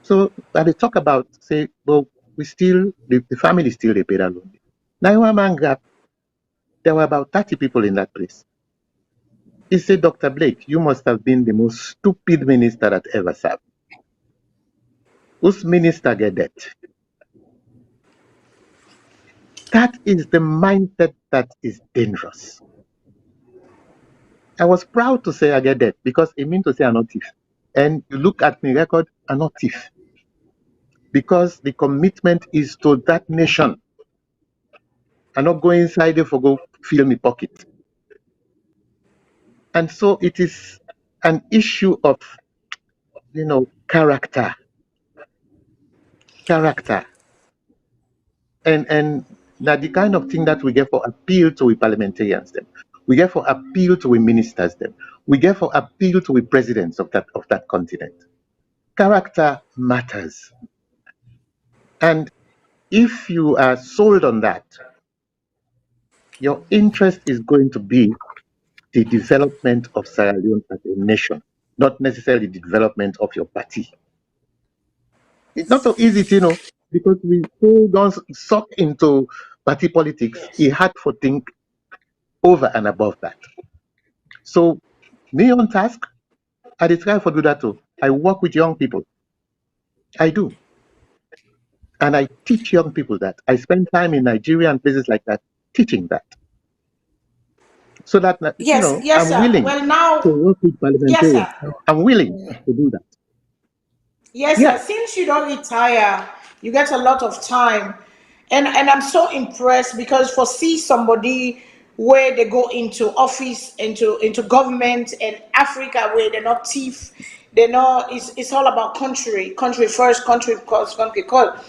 So when they talk about, say, well, we still, the family still they pay that loan. Now, one man grabbed, there were about 30 people in that place. He said, Dr. Blake, you must have been the most stupid minister that ever served. Whose minister get debt? That is the mindset that is dangerous. I was proud to say I get debt because it means to say I'm not thief. And you look at my record, I'm not thief. Because the commitment is to that nation. I'm not going inside there for go fill my pocket. And so it is an issue of, you know, character. Character. And now the kind of thing that we get for appeal to we parliamentarians them. We get for appeal to we ministers them. We get for appeal to we presidents of that continent. Character matters. And if you are sold on that, your interest is going to be the development of Sierra Leone as a nation, not necessarily the development of your party. It's not so easy, you know, because we so don't suck into party politics. It's hard to think over and above that. So, me on task, I try to do that too. I work with young people. I do. And I teach young people that. I spend time in Nigeria and places like that teaching that. So that, you know, yes, I'm sir. willing Well, now, to work with parliamentarians. yes, sir. I'm willing to do that. Yes, Yeah. sir. Since you don't retire, you get a lot of time. And I'm so impressed because for see somebody where they go into office, into government in Africa where they're not thief, they're not it's all about country first, country cause, country cause.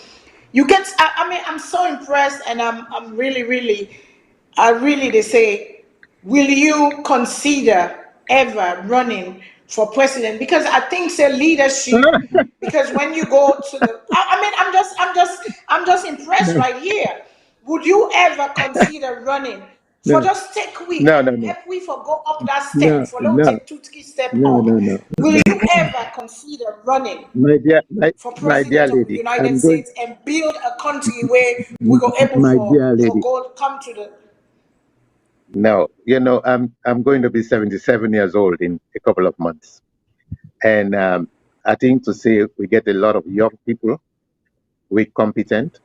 You get I mean I'm so impressed and I'm really I really they say, will you consider ever running for president? Because I think say leadership. Because when you go to the, I mean, I'm just impressed No, right here. Would you ever consider running for no, just take we no, no, no, help we for go up that step no, for don't no, take 2 3 step no, up? no, no. Will you ever consider running My dear, for my dear president of the lady, United I'm going, States and build a country where we go able my dear for lady. God come to the No, you know, I'm going to be 77 years old in a couple of months, and I think to say we get a lot of young people, we competent,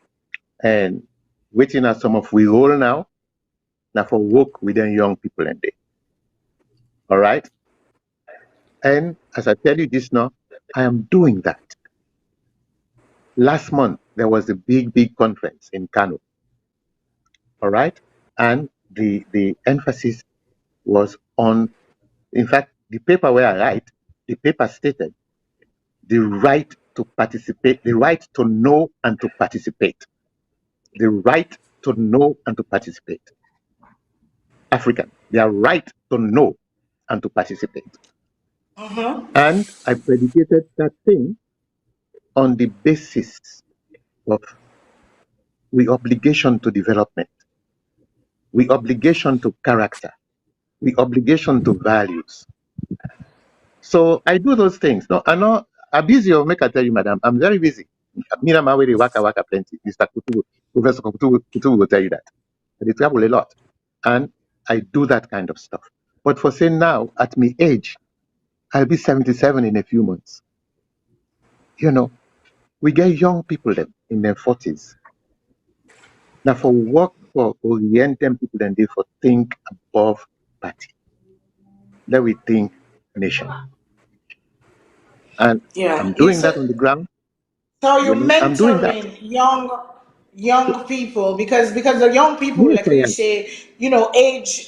and waiting at some of we role now. Now for work with them young people and they, all right. And as I tell you this now, I am doing that. Last month there was a big conference in Kano. all right? And the emphasis was on, in fact, the paper where I write, the paper stated the right to participate, the right to know and to participate, the right to know and to participate. African, their right to know and to participate. And I predicated that thing on the basis of we obligation to development, we obligation to character, we obligation to values. So I do those things. No, I'm busy. Or make I tell you, madam, I'm very busy. Me and my way waka waka plenty. Mr. Kutubu, Professor Kutubu will tell you that. I travel a lot, and I do that kind of stuff. But for saying now, at my age, I'll be 77 in a few months. You know, we get young people them in their 40s. Now for work for orienting people and they for think above party. Let we think nation. And I'm doing that on the ground. So you're I'm doing that. mentoring young people because the young people, Yes, like I they am. say, age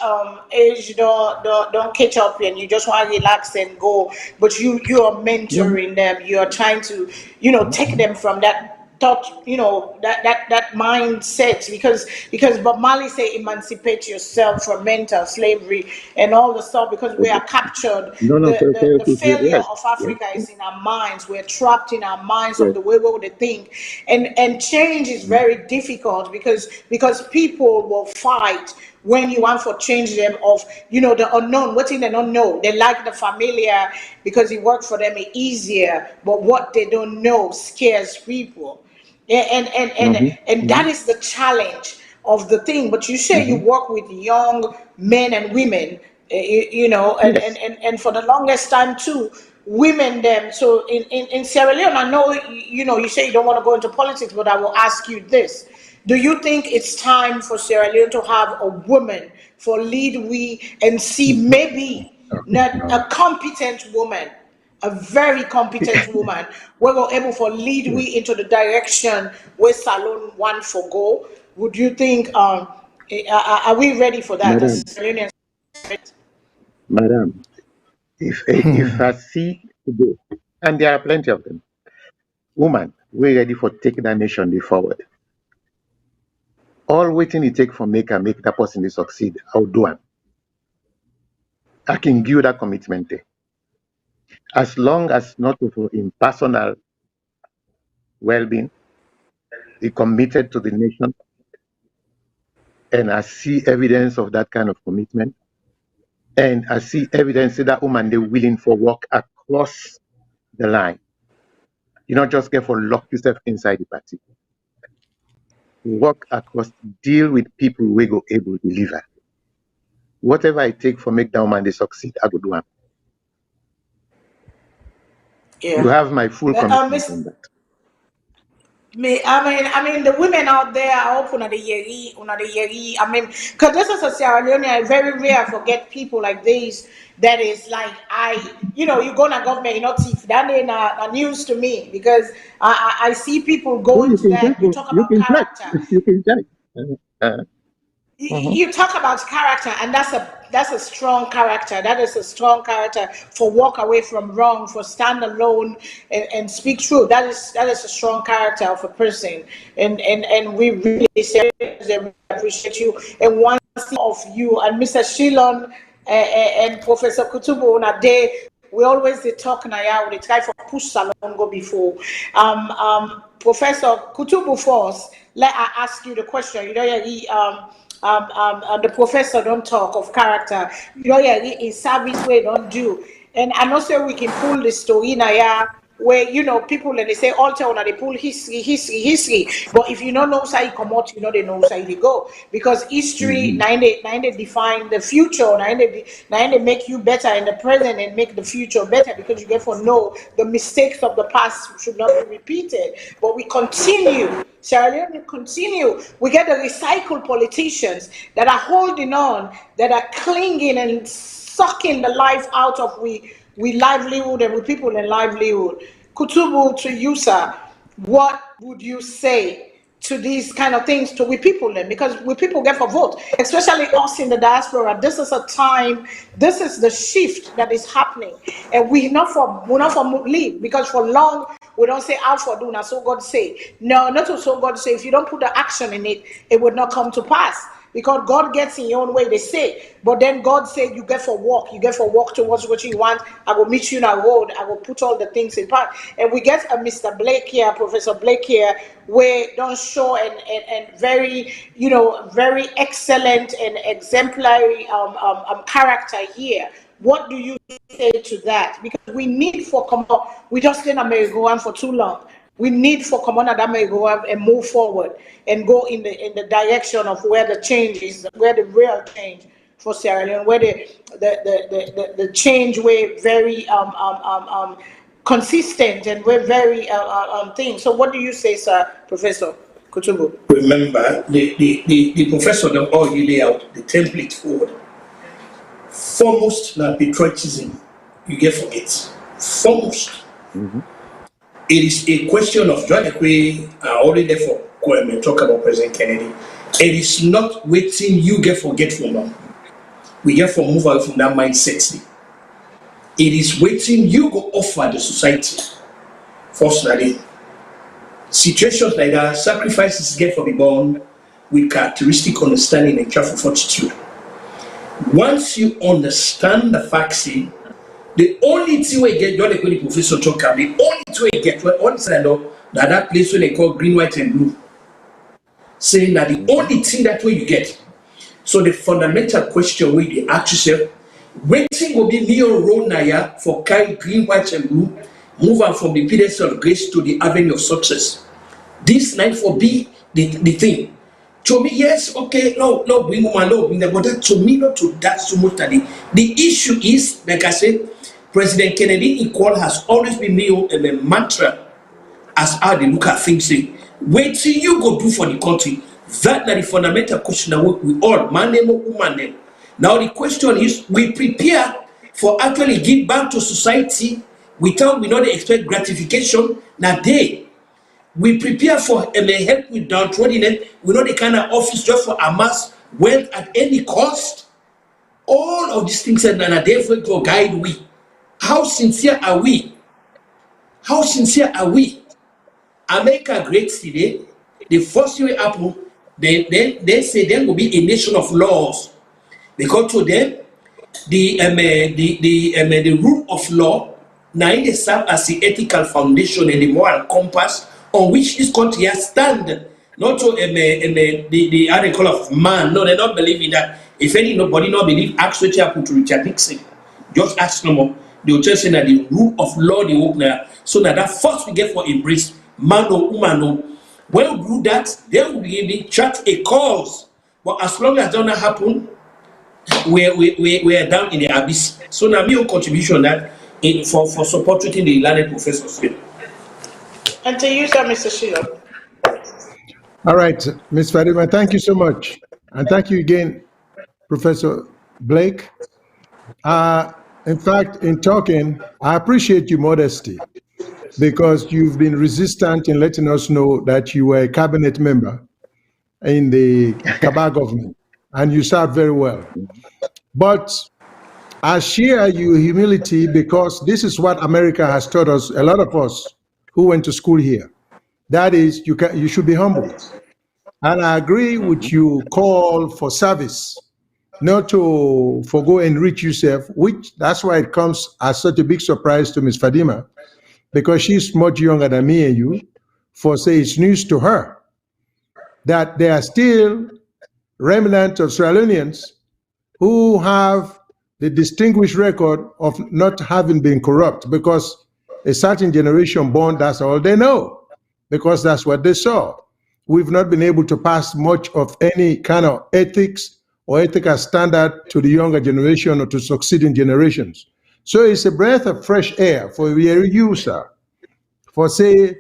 don't catch up and you just want to relax and go, but you are mentoring them. You are trying to take them from that thought, that mindset, because Bob Marley say emancipate yourself from mental slavery and all the stuff, because we are captured. No, The failure yes, of yes, Africa is in our minds. We're trapped in our minds of yes. the way we would think, and change is very difficult because people will fight when you want for change them of the unknown. What in they don't know, they like the familiar because it works for them easier, but what they don't know scares people. And that is the challenge of the thing. But you say you work with young men and women, Yes. and for the longest time too, women them. So in Sierra Leone, I know you say you don't want to go into politics, but I will ask you this: do you think it's time for Sierra Leone to have a woman for lead we and see maybe not a competent woman, a very competent woman, we were able for lead we into the direction where Salone want for go? Would you think are we ready for that as Madam, Sierra Leoneans? madam, if I see today, and there are plenty of them, woman, we're ready for taking that nation forward. All waiting it take for make that person to succeed, I'll do it. I can give you that commitment there. As long as not in personal well-being, he committed to the nation, and I see evidence of that kind of commitment, and I see evidence that woman they're willing for work across the line. You not just get for lock yourself inside the party. Work across, deal with people we go able to deliver. Whatever I take for make that woman they succeed, I go do it. You have my full commitment on that. I mean, the women out there are open at the yeri, I mean, because this is a Sierra Leone, I very rare forget people like this. That is like you go to government, you know, thief. That ain't a news to me because I see people go Oh, you into can check. that. You talk You about can check. character. You can check. You talk about character, and that's a strong character. That is a strong character for walk away from wrong, for stand alone and speak true. That is a strong character of a person, and we really seriously appreciate you and one of you and Mr. Shilon and Professor Kutubu on a day. We always they talk now. We try for push Salone go before. Professor Kutubu first. Let I ask you the question. The professor don't talk of character. In service way don't do. And I know say we can pull the story now where people and they say alter on they pull history. But if you don't know how you come out, they know how you go. Because history nine they define the future, nine they make you better in the present and make the future better because you get to know the mistakes of the past should not be repeated. But we continue. Sierra Leone continue. We get the recycled politicians that are holding on, that are clinging and sucking the life out of we livelihood and with people in livelihood. Kutubu, to you, sir, what would you say to these kind of things to we people then, because we people get for vote, especially us in the diaspora. This is a time, this is the shift that is happening, and we're not for leave, because for long we don't say how for do now, so God say. No, not so God say. If you don't put the action in it, it would not come to pass. Because God gets in your own way, they say. But then God said, you get for walk. You get for walk towards what you want. I will meet you in a road. I will put all the things in part. And we get a Mr. Blake here, Professor Blake here, where don't show and very, very excellent and exemplary character here. What do you say to that? Because we need for come up. We just in America for too long. We need for Common Adame go up and move forward and go in the direction of where the change is, where the real change for Sierra Leone, where the change we're very consistent and we're very thing. So what do you say, sir, Professor Kutubu? Remember, the professor that already lay out the template forward. Foremost, now patriotism, you get forget. Foremost. Mm-hmm. It is a question of John Ekwe, already there for talk about President Kennedy. It is not waiting you get forgetful now. We get for move away from that mindset. It is waiting you go offer the society. Fortunately, situations like that, sacrifices get for the born with characteristic understanding and careful fortitude. Once you understand the facts, the only thing we get, you're the professor talk about, the only thing we get, we understand that place where they call green, white, and blue, saying that the only thing that way you get. So the fundamental question we they ask yourself, waiting will be me or role now for carry green, white, and blue, move on from the pedestal of grace to the avenue of success. This night for be the thing. To me, yes, okay, no, bring woman, no, bring that, but that, to me, not to that so much. The issue is, like I said, President Kennedy equal has always been a mantra as how they look at things. Say, wait till you go do for the country. That is the fundamental question that we all, man name or woman name. Now the question is, we prepare for actually give back to society without we not expect gratification. Now we prepare for help with downtrodden. We know the kind of office just for amass wealth at any cost. All of these things and are there to guide we. How sincere are we? How sincere are we? America great today. The first thing will happen, they say there will be a nation of laws. Because to them, the rule of law now they serve as the ethical foundation and the moral compass on which this country has stand. Not to the article of man. No, they don't believe in that. If nobody not believe, ask what happened to Richard Nixon. Just ask no more. They will just say that the rule of law they open there. So that first we get for embrace, man or woman or when we do that, then we will be able to chart a cause. But as long as that not happen, we are down in the abyss. So now my contribution that for supporting the learned professors. And to you, sir, Mr. Sheila. All right, Ms. Fadima, thank you so much. And thank you again, Professor Blake. In fact, in talking, I appreciate your modesty because you've been resistant in letting us know that you were a cabinet member in the Kabah government and you served very well. But I share your humility because this is what America has taught us, a lot of us who went to school here. That is, you should be humble. And I agree with you call for service, not to forgo and enrich yourself, which that's why it comes as such a big surprise to Ms. Fadima, because she's much younger than me and you, for say it's news to her that there are still remnants of Sierra Leoneans who have the distinguished record of not having been corrupt, because a certain generation born, that's all they know, because that's what they saw. We've not been able to pass much of any kind of ethics or ethical standard to the younger generation or to succeeding generations. So it's a breath of fresh air for you, sir. For say,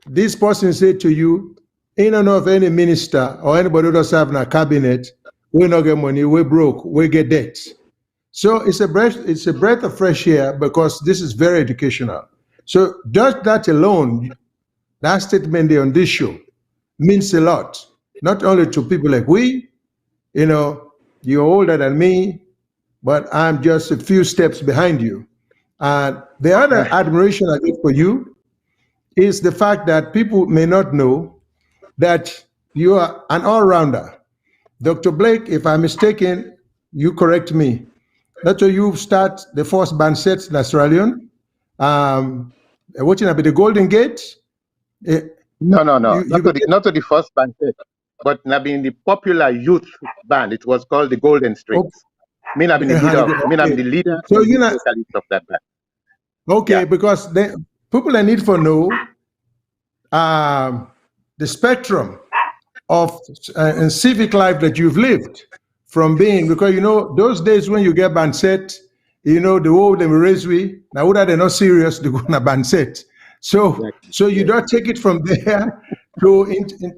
this person said to you, in and of any minister or anybody who doesn't have in a cabinet, we not get money, we broke, we get debt. So it's a breath of fresh air because this is very educational. So just that alone, that statement there on this show, means a lot, not only to people like we, you're older than me, but I'm just a few steps behind you. The other admiration I get for you is the fact that people may not know that you are an all-rounder. Dr. Blake, if I'm mistaken, you correct me. That's why you start the first band set in Australian. Watching about the Golden Gate. No. Not to the first band set, but I've been the popular youth band. It was called the Golden Strings. Me have been the leader. So and the vocalist of that band. Okay, because people need to know the spectrum of civic life that you've lived from being, because those days when you get band set, the old them raise we now that they're not serious, they're gonna band set. So you don't take it from there to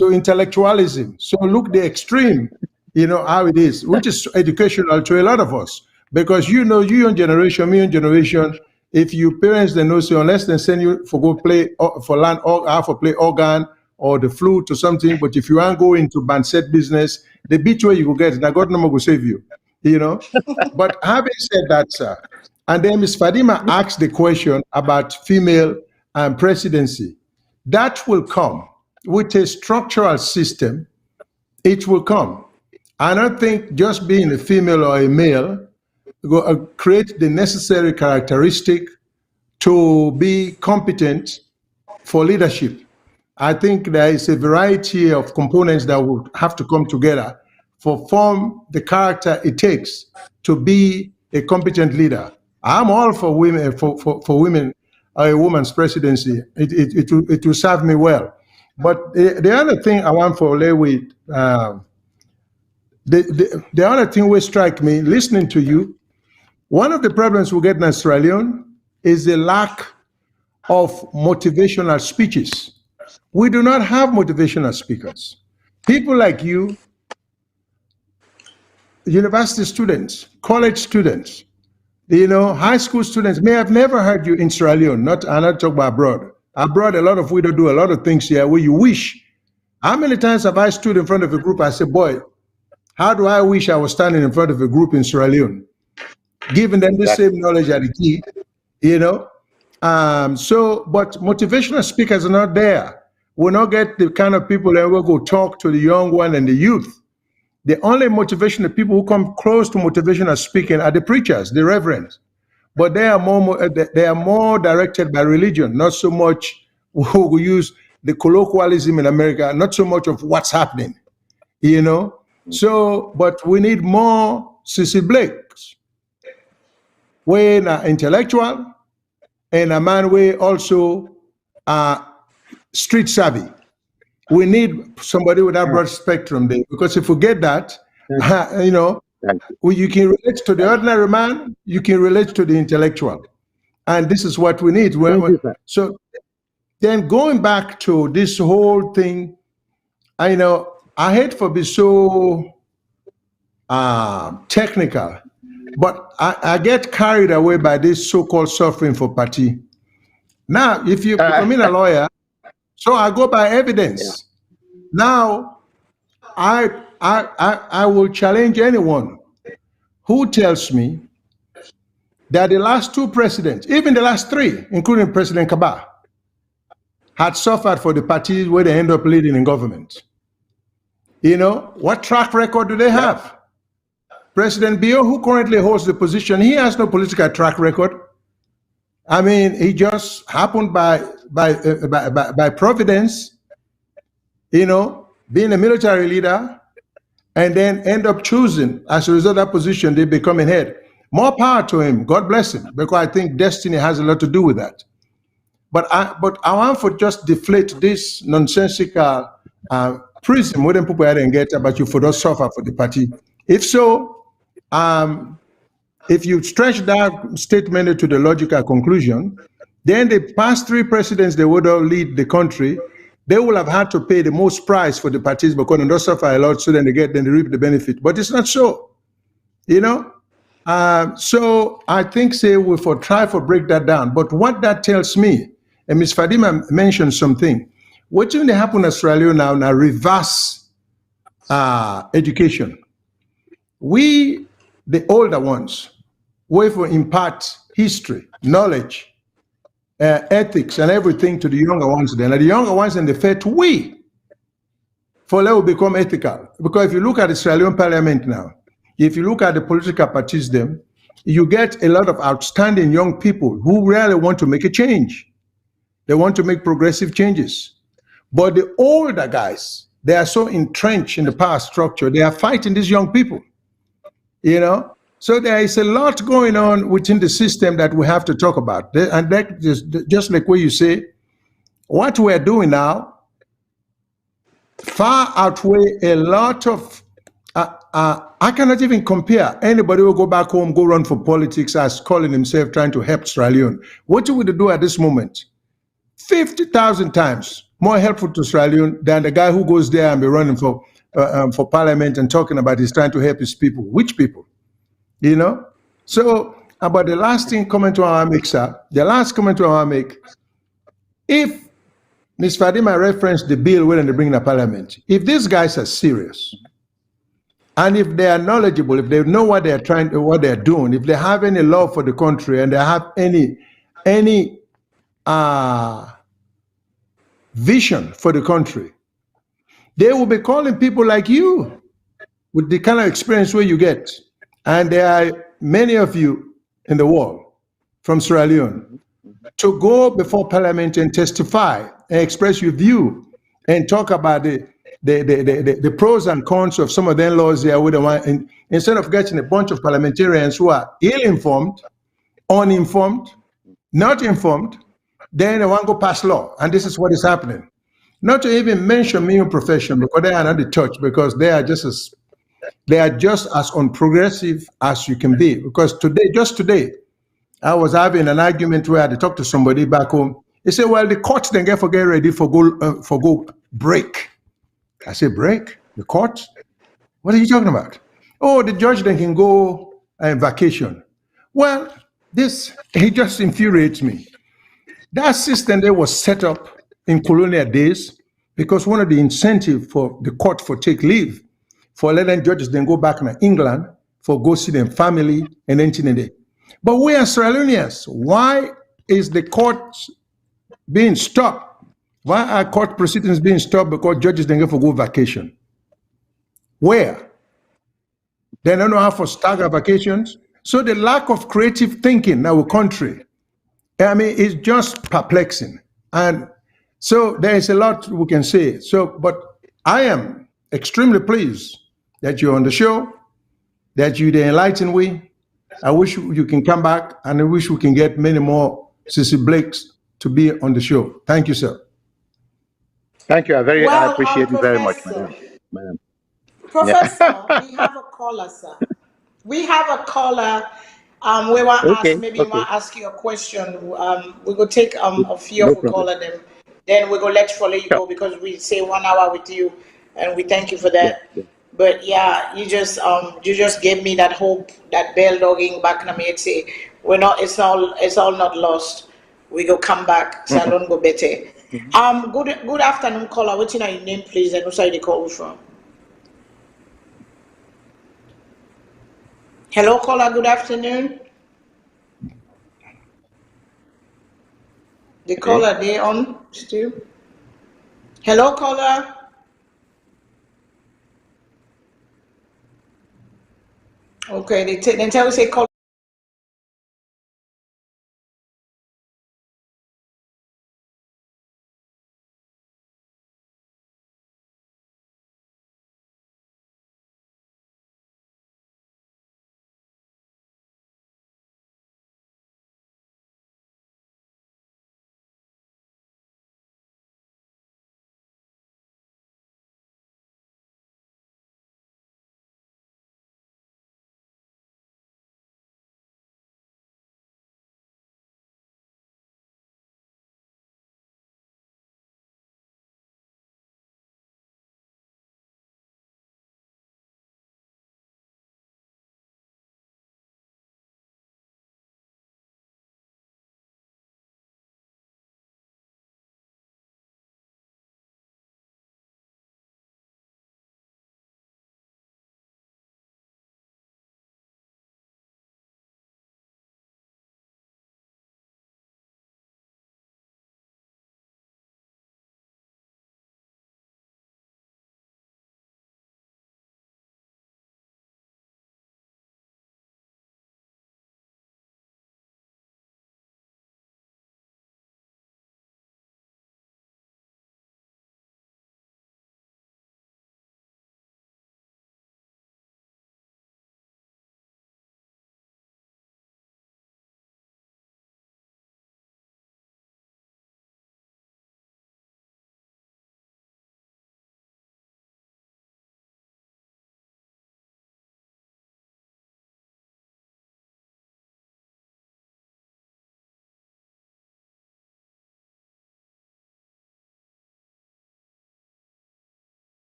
intellectualism. So look the extreme, how it is, which is educational to a lot of us. Because you young generation, me young generation, if you parents they know, so unless they send you for go play for learn or how for play organ or the flute or something, but if you aren't going to band set business, the beach where you go get, now God no more go save you, But having said that, sir, and then Ms. Fadima asked the question about female presidency. That will come with a structural system. It will come. I don't think just being a female or a male will create the necessary characteristic to be competent for leadership. I think there is a variety of components that would have to come together for form the character it takes to be a competent leader. I'm all for women, for women, a woman's presidency. It will serve me well. But the other thing I want for Lewi, the other thing will strike me listening to you. One of the problems we get in Australia is the lack of motivational speeches. We do not have motivational speakers. People like you, university students, college students, high school students may have never heard you in Sierra Leone. I'm not talking about abroad. Abroad, a lot of we don't do a lot of things here where you wish. How many times have I stood in front of a group? I said, boy, how do I wish I was standing in front of a group in Sierra Leone, giving them the same knowledge at the key, but motivational speakers are not there. We'll not get the kind of people that will go talk to the young one and the youth. The only motivational people who come close to motivational speaking are the preachers, the reverends. But they are more directed by religion, not so much who use the colloquialism in America, not so much of what's happening, So, but we need more Cecil Blakes. We're an intellectual and a man we also street savvy. We need somebody with that broad spectrum there, because if we get that, you can relate to the ordinary man, you can relate to the intellectual, and this is what we need. So then going back to this whole thing, I hate for be so technical, but I get carried away by this so-called suffering for party. Now, if you become a lawyer, so I go by evidence. Now, I will challenge anyone who tells me that the last two presidents, even the last three, including President Kaba, had suffered for the parties where they end up leading in government. What track record do they have? President Bio, who currently holds the position, he has no political track record. I mean, he just happened by providence, being a military leader, and then end up choosing, as a result of that position, they become a head. More power to him, God bless him, because I think destiny has a lot to do with that. But I want to just deflate this nonsensical prism where people and get about you for those suffer for the party. If so, if you stretch that statement to the logical conclusion, then the past three presidents they would lead the country, they will have had to pay the most price for the parties because they don't suffer a lot, so then they reap the benefit. But it's not so, So I think we try to break that down. But what that tells me, and Ms. Fadima mentioned something, What's going to happen in Australia now reverse education. We, the older ones, we will impart history, knowledge, ethics, and everything to the younger ones then. And the younger ones in the faith, for they will become ethical. Because if you look at the Australian parliament now, if you look at the political parties then, you get a lot of outstanding young people who really want to make a change. They want to make progressive changes. But the older guys, they are so entrenched in the power structure, they are fighting these young people, you know? So there is a lot going on within the system that we have to talk about. And that just like what you say, what we're doing now far outweigh a lot of, I cannot even compare. Anybody will go back home, go run for politics as calling himself trying to help Australian. What would they do at this moment? 50,000 times more helpful to Australian than the guy who goes there and be running for parliament and talking about he's trying to help his people. Which people? You know? So, about the last thing comment I want to make, sir, the last comment I want to make, if Ms. Fadima referenced the bill when they bring in the parliament, if these guys are serious, and if they are knowledgeable, if they know what they're what they're doing, if they have any love for the country and they have any vision for the country, they will be calling people like you with the kind of experience where you get. And there are many of you in the world from Sierra Leone to go before Parliament and testify and express your view and talk about the pros and cons of some of the laws there with the one, and instead of getting a bunch of parliamentarians who are ill-informed, uninformed, not informed, then they want to go pass law. And this is what is happening. Not to even mention me in profession, because they are not the touch, because they are just as unprogressive as you can be. Because just today, I was having an argument where I had to talk to somebody back home. He said, well, the courts then get ready for go break. I said, break? The courts? What are you talking about? Oh, the judge then can go vacation. Well, he just infuriates me. That system there was set up in colonial days because one of the incentives for the court for take leave, for letting judges then go back to England for go see their family and anything there. But we are Sierra Leoneans. Why is the court being stopped? Why are court proceedings being stopped because judges then go vacation? Where? They don't know how to stagger vacations. So the lack of creative thinking in our country, I mean, it's just perplexing. And so there is a lot we can say. So, but I am extremely pleased that you're on the show, that you enlighten we. I wish you can come back, and I wish we can get many more Cecil Blakes to be on the show. Thank you, sir. Thank you. I appreciate you very much, Professor. madam. Professor, we have a caller, sir. We have a caller. We want to ask, maybe you want to ask you a question. We will take a few of the caller them. Then we go let you follow you go because we say 1 hour with you, and we thank you for that. Yeah. But yeah, you just gave me that hope, that bell dogging back in me. It's say it's all not lost. We go come back. Salon go better. Good afternoon, caller. What's your name, please, and where you call from? Hello, caller. Good afternoon. The caller, they on still? Hello, caller. Okay, they tell us say call.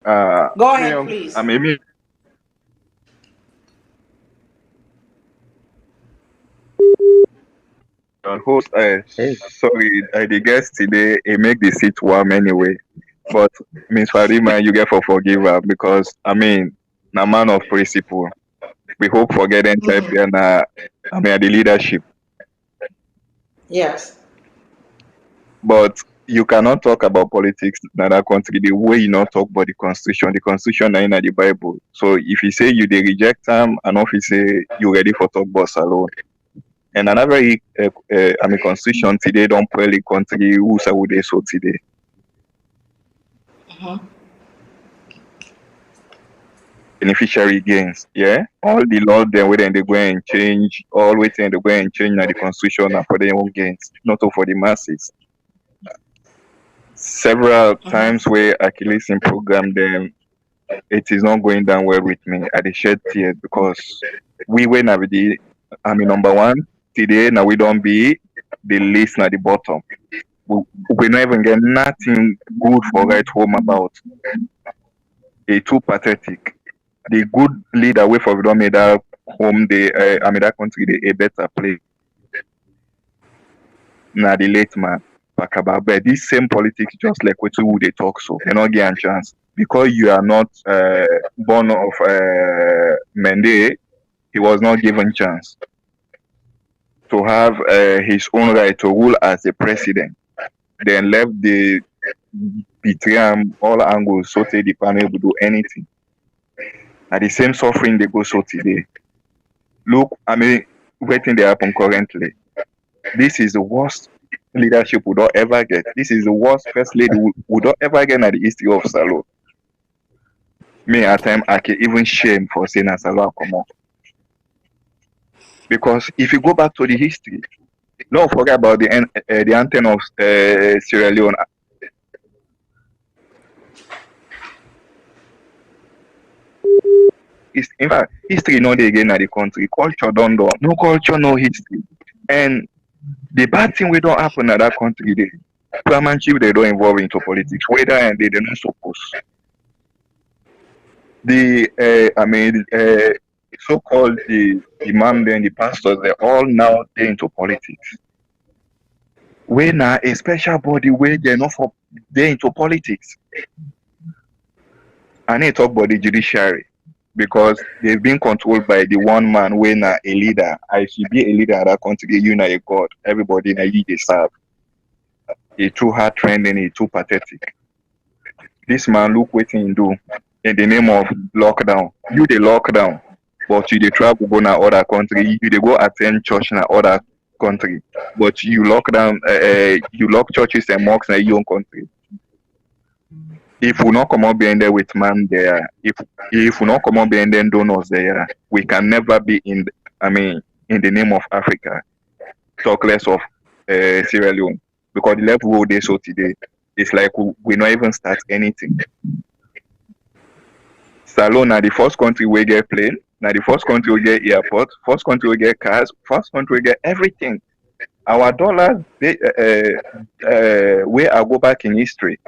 Go ahead, please. Host, sorry, the guest today, it make the seat warm anyway. But Miss Farima, you get for forgive her because a man of principle. We hope for getting champion. The leadership. Yes. But you cannot talk about politics in another country the way you not talk about the constitution. The constitution is in the Bible. So if you say you they reject them, and if you say you ready for talk about SALONE. And another constitution today don't play the country who say would they so today. Beneficiary gains, yeah. All the laws then whether they go and change, all waiting they go and change now the constitution and for their own gains, not for the masses. Several times where Achilles in program them, it is not going down well with me. I shed tears because we were now the number one today. Now we don't be the least at the bottom. We not even get nothing good for right home about. It's too pathetic. The good leader way for we don't make that home that country a better place. Now the late man. But this same politics, just like what who they talk so, they not get a chance because you are not born of Mende. He was not given chance to have his own right to rule as a president. Then left the betray all angles, so the panel will do anything. At the same suffering they go so today. Look, waiting they happen currently. This is the worst leadership would not ever get. This is the worst first lady would not ever get at the history of SALONE. Me at time I can even shame for saying that SALONE come on. Because if you go back to the history, don't forget about the anthem of Sierra Leone. In fact, history not again at the country. Culture don't do. No culture, no history. And the bad thing we don't happen at that country, the chairmanship they don't involve into politics, whether and they're not supposed. The so-called the imam then the pastors, they're all now into politics. We now a special body where they're not for they're into politics. And they talk about the judiciary because they've been controlled by the one man when a leader. I should be a leader at that country, you know a God. Everybody in a they serve. It's too hard trending, it's too pathetic. This man look what he do in the name of lockdown. You the lockdown, but you the travel go na other country, you they go attend church in other country. But you lock down you lock churches and mosques in your own country. If we not come up behind there with man there, if we not come up behind them donors there, we can never be in the name of Africa. Talk less of Sierra Leone. Because the level they so today, it's like we not even start anything. SALONE are the first country we get plane, now the first country we get airport, first country we get cars, first country we get everything. Our dollars, where I go back in history,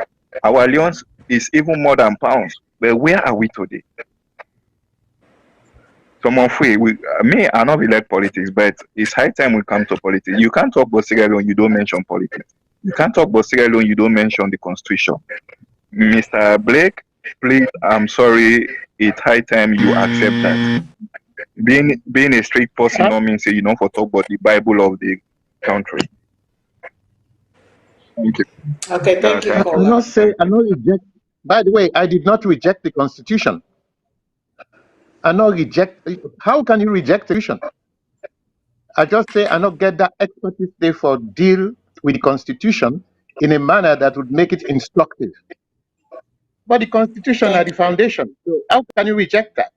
our leons is even more than pounds. But where are we today? Some of I not like politics, but it's high time we come to politics. You can't talk about Sierra Leone, you don't mention politics. You can't talk about Sierra Leone, you don't mention the constitution. Mr. Blake, please, I'm sorry, it's high time you accept that. Being a straight person don't mean say you don't for talk about the Bible of the country. Thank you. Okay, thank you. I not reject. By the way, I did not reject the Constitution. I not reject. How can you reject the Constitution? I just say I not get that expertise there for deal with the Constitution in a manner that would make it instructive. But the Constitution are the foundation. So how can you reject that?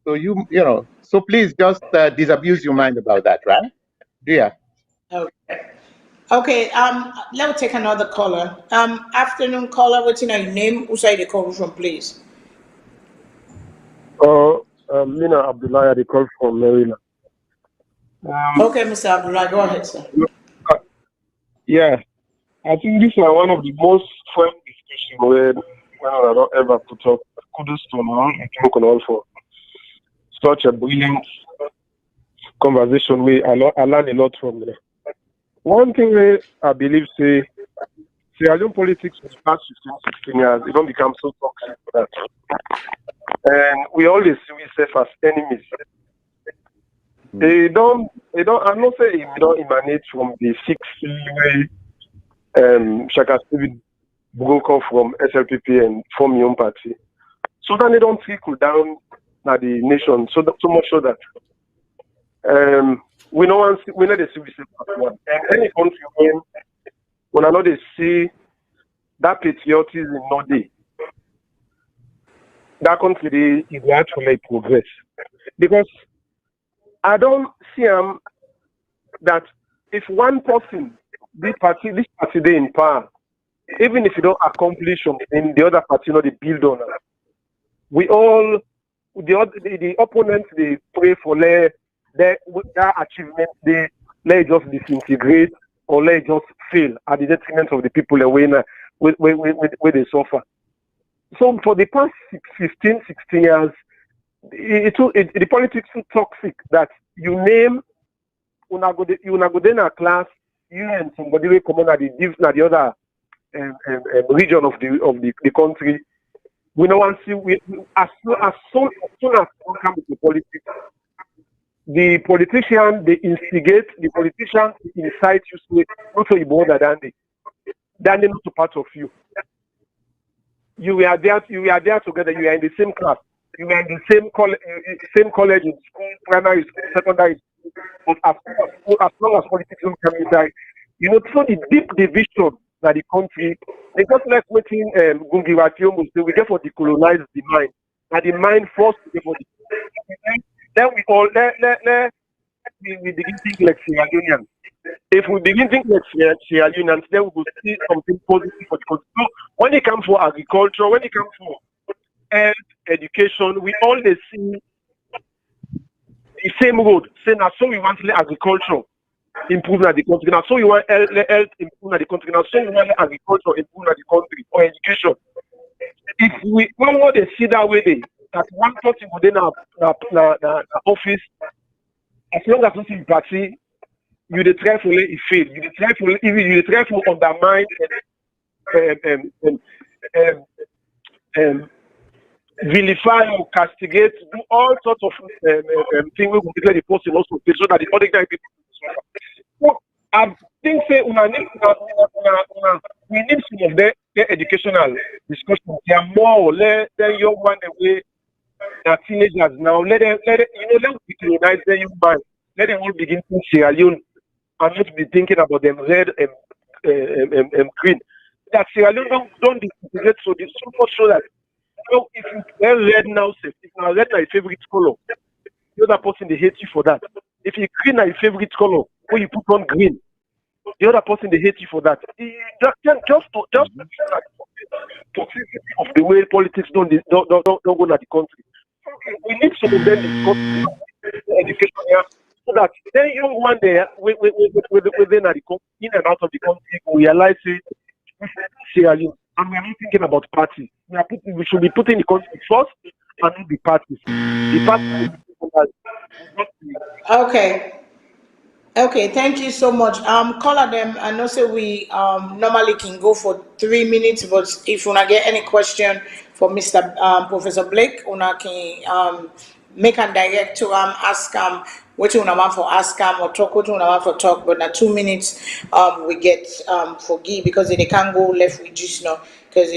So so please just disabuse your mind about that, right? Yeah. Okay. Okay, let me take another caller. Afternoon caller, what's your name? Who say the call from, please? Mina Abdullah, they call from Maryland. Okay, Mr. Abdullah, go ahead, sir. Yeah, I think this is one of the most fun discussions when I don't ever put up kudos to all for such a brilliant conversation. I learned a lot from there. One thing I believe Sierra Leone politics for the past 15, 16 years, it don't become so toxic that, and we always see ourselves as enemies. They don't. I'm not saying it don't emanate from the 60 way Shaka David broke off from SLPP and form your own party. So then they don't trickle down at the nation. So much so that we know the civil as one. And any country when I know they see that patriotism not there, that country is actually progress. Because I don't see that if one person, this party they in power, even if you don't accomplish something, the other party they build on us. We all the opponents they pray for their achievement, they let just disintegrate or let just fail at the detriment of the people where they suffer. So for the past 15, 16 years, the politics is so toxic that you name you go then a class, you and somebody will come on at the other region of the country. We don't want to see as soon as we come to politics, the politician they instigate, the politician incite you to not so you bother than they're not a part of you. You are there together, you are in the same class, you are in the same college in school, primary school, secondary school, but as long as politics don't come inside, so the deep division that the country, they just like waiting Gungi Ratio we get for decolonize the mind. And the mind forced to get for the then we all we begin thinking like Sierra Leoneans. If we begin thinking like Sierra Leoneans, then we will see something positive for the country. So when it comes for agriculture, when it comes for health, education, we always see the same road. Saying that so we want agriculture improve at the country. Now so we want health improve at the country. Now so we want agriculture improve at the country or education. If we want to see that way, that one person within our office, as long as you see the party, you try to let it fail. You try to undermine and vilify or castigate, do all sorts of things we will declare the person also so that the other guy people. So I think we need some of their educational discussions. They are more let young one away. They are teenagers now. Let them decolonize their young mind. Let them all begin to Sierra Leone and not be thinking about them red and green. That Sierra Leone don't disintegrate so much so that if you wear red now, if now red is your favorite color, the other person they hate you for that. If you green is your favorite color, when you put on green, the other person they hate you for that. Just toxicity of the way politics don't go to the country. Okay, we need some of them discuss education here so that then young one day within the in and out of the country we realize it Sierra Leone and we are not thinking about parties. We should be putting the country first and not the parties. The parties. Okay, thank you so much. Caller them. I know say we normally can go for 3 minutes, but if you wanna get any question for Mr. Professor Blake, una can make and direct to ask what you want for ask or talk what you want for talk. But now 2 minutes we get for Guy because they can't go left with just now because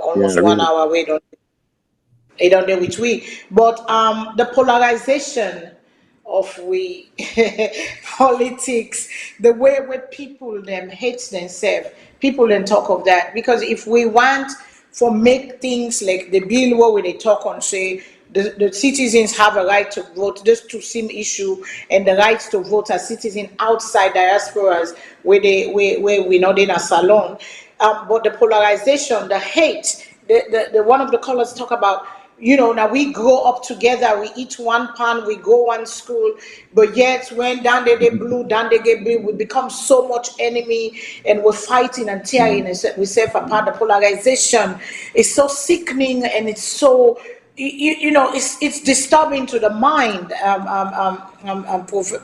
almost 1 hour we don't know which we. But the polarization of we politics, the way where people them hate themselves, people then talk of that because if we want for make things like the bill where they talk on say the citizens have a right to vote, just to seem issue and the rights to vote as citizens outside diasporas where we not in a salon, but the polarization, the hate, the one of the callers talk about you know, now we grow up together, we eat one pan, we go one school, but yet when down there they blue, down they get blue, we become so much enemy and we're fighting and tearing we self apart. The polarization is so sickening and it's so, you know, it's disturbing to the mind,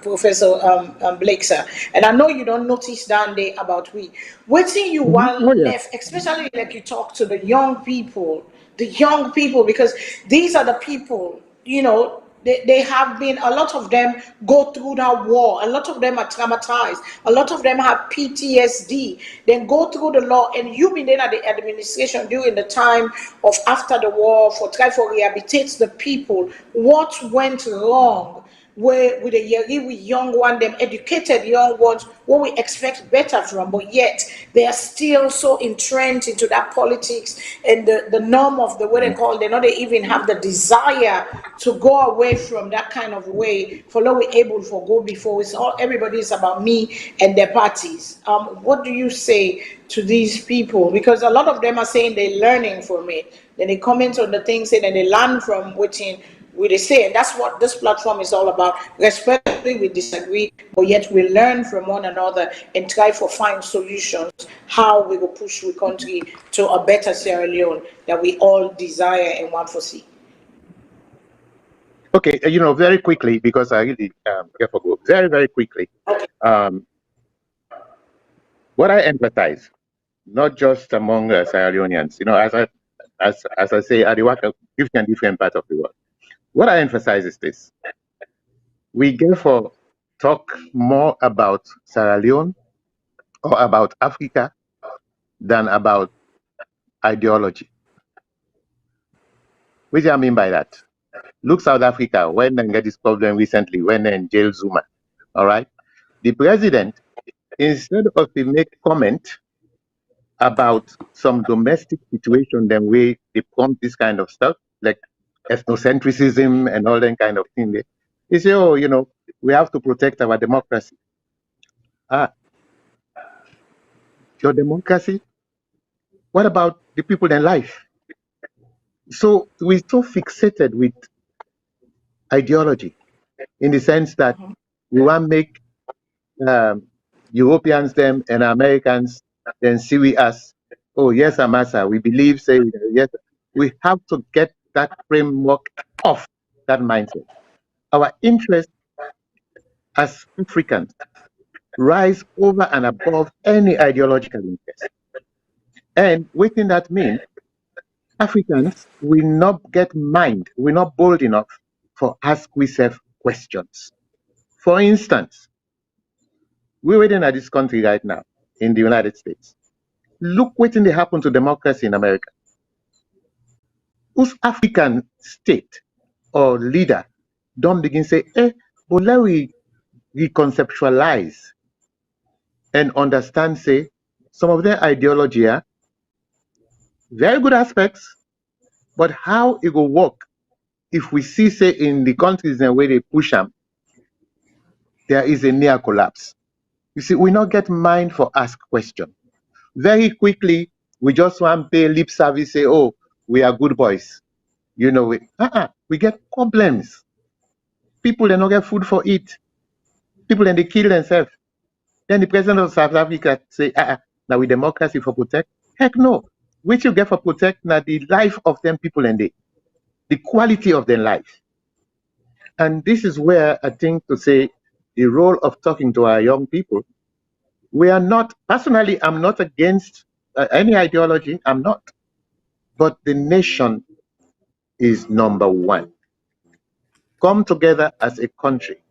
Professor Blake, sir. And I know you don't notice down there about we. Waiting you one Oh, yeah. left, especially like you talk to the young people, because these are the people, you know, they have been, a lot of them go through that war, a lot of them are traumatized, a lot of them have PTSD, then go through the law, and you've been in at the administration during the time of after the war for try for rehabilitate the people. What went wrong? Where with the young one, them educated young ones, what we expect better from, but yet they are still so entrenched into that politics and the norm of the what they call, they not even have the desire to go away from that kind of way for what we able for go before. It's all, everybody is about me and their parties. What do you say to these people? Because a lot of them are saying they're learning from it. Then they comment on the things and then they learn from within we they say, and that's what this platform is all about. Respectfully, we disagree, but yet we learn from one another and try to find solutions how we will push the country to a better Sierra Leone that we all desire and want to see. Okay, you know, very quickly, because I really get for go. Very quickly. Okay. What I emphasize, not just among Sierra Leoneans, you know, as I say, I work in different parts of the world. What I emphasize is this: we therefore talk more about Sierra Leone or about Africa than about ideology. What do I mean by that? Look, South Africa, when they get this problem recently, when they jail Zuma, all right? The president, instead of to make comment about some domestic situation, then we they prompt this kind of stuff, like ethnocentrism and all that kind of thing. They say, oh, you know, we have to protect our democracy. Your democracy? What about the people in life? So we're so fixated with ideology in the sense that we want to make Europeans them and Americans then see we as, oh yes, Amasa, we believe, say yes. We have to get that framework off that mindset. Our interests as Africans rise over and above any ideological interest. And within that means Africans will not get mind, we're not bold enough for ask ourselves questions. For instance, we're waiting at this country right now in the United States. Look what they happen to democracy in America. Whose African state or leader don't begin say, but let we reconceptualize and understand, say, some of their ideology are very good aspects, but how it will work if we see, say, in the countries in where they push them, there is a near collapse. You see, we not get mind for ask question. Very quickly, we just want to pay lip service, say, oh, we are good boys. You know, we get problems. People they not get food for eat. People then they kill themselves. Then the president of South Africa say, now with democracy for protect. Heck no. Which you get for protect now the life of them people and the quality of their life. And this is where I think to say the role of talking to our young people. We are not, personally, I'm not against any ideology, I'm not. But the nation is number one. Come together as a country,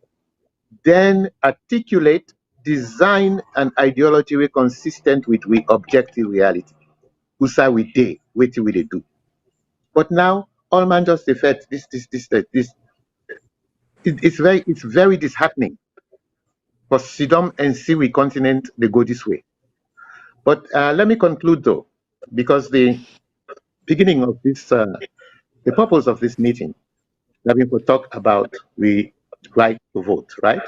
then articulate, design an ideology we consistent with we objective reality. Usa we day, wait till we they do. But now all man just affect this. It's very disheartening for Sidom and see we continent they go this way. But let me conclude though, because the beginning of this, the purpose of this meeting, that we could talk about the right to vote, right?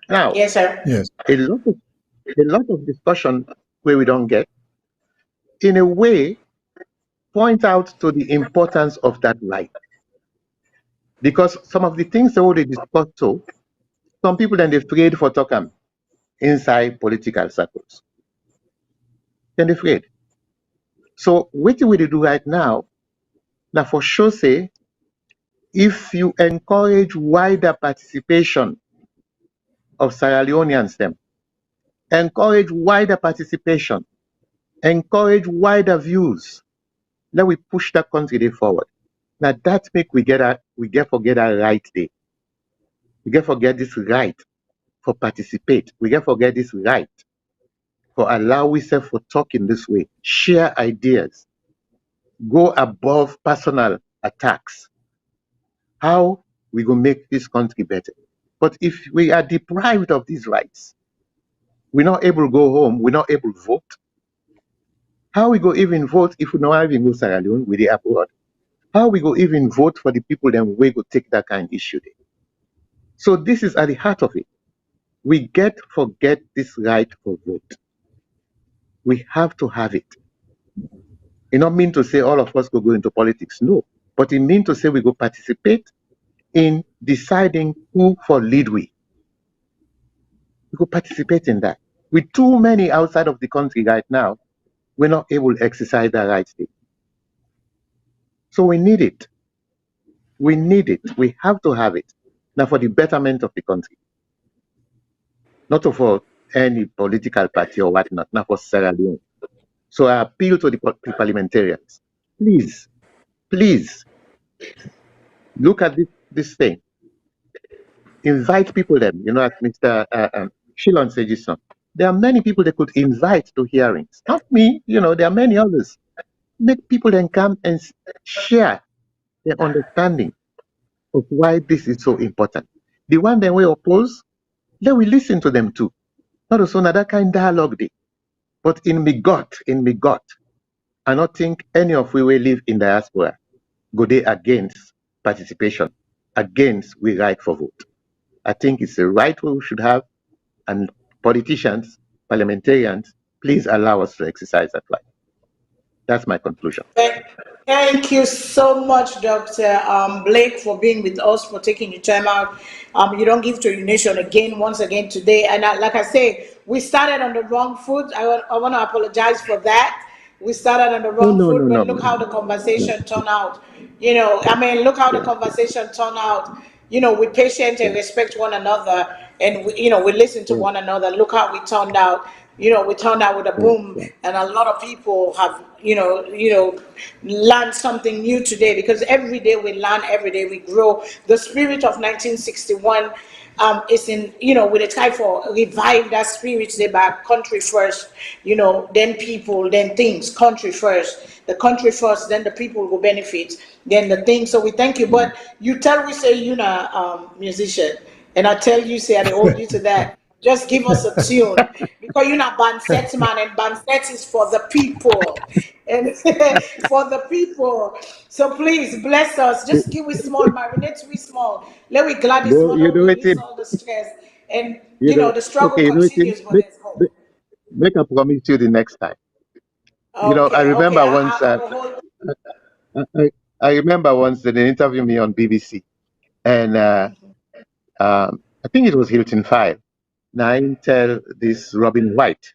Now, Yes, sir. Yes. a lot of discussion where we don't get, in a way, point out to the importance of that right. Because some of the things they already discussed, so some people then they're afraid for talking inside political circles. Then they're afraid. So what we do right now for sure say, if you encourage wider participation of Sierra Leoneans, them encourage wider participation, encourage wider views, then we push that country forward. Now that make we forget our right there. We get forget this right for participate. We get forget this right for allow ourselves for talk in this way, share ideas, go above personal attacks. How we go make this country better? But if we are deprived of these rights, we're not able to go home, we're not able to vote. How we go even vote if we not even go Sierra Leone with the abroad? How we go even vote for the people then we go take that kind of issue there? So this is at the heart of it. We forget this right for vote. We have to have it. It not mean to say all of us go into politics, no. But it means to say we go participate in deciding who for lead we. We go participate in that. With too many outside of the country right now, we're not able to exercise that right there. So we need it. We need it. We have to have it. Now for the betterment of the country. Not for any political party or whatnot, not for Sierra Leone. So I appeal to the parliamentarians. Please, look at this thing. Invite people then, as Mr. Shilon suggested. There are many people that could invite to hearings. Not me, there are many others. Make people then come and share their understanding of why this is so important. The one that we oppose, then we listen to them too. Not also another kind of dialogue there. But in me gut, I don't think any of we will live in diaspora go there against participation, against we right for vote. I think it's a right we should have, and politicians, parliamentarians, please allow us to exercise that right. That's my conclusion. Thank you so much, Dr. Blake, for being with us, for taking your time out. You don't give to your nation once again today. And like I say, we started on the wrong foot. I want to apologize for that. We started on the wrong foot, but look how the conversation turned out. Look how the conversation turned out. We patient and respect one another, and we listen to one another. Look how we turned out. We turned out with a boom, and a lot of people have, learned something new today, because every day we learn, every day we grow. The spirit of 1961 is in, with a try for revive that spirit, say back, country first, then people, then things, country first. The country first, then the people will benefit, then the things. So we thank you. But you tell we say you're a musician, and I tell you, say I hold you to that. Just give us a tune, because you're not Banset man, and Banset is for the people, and for the people. So please bless us. Just give us small, marinate we small. Let we glad this one, release all the stress, and the struggle continues, but there's hope. Make a promise to you the next time. Okay, I remember once. I remember once they interviewed me on BBC, and I think it was Hilton File. Now I tell this Robin White,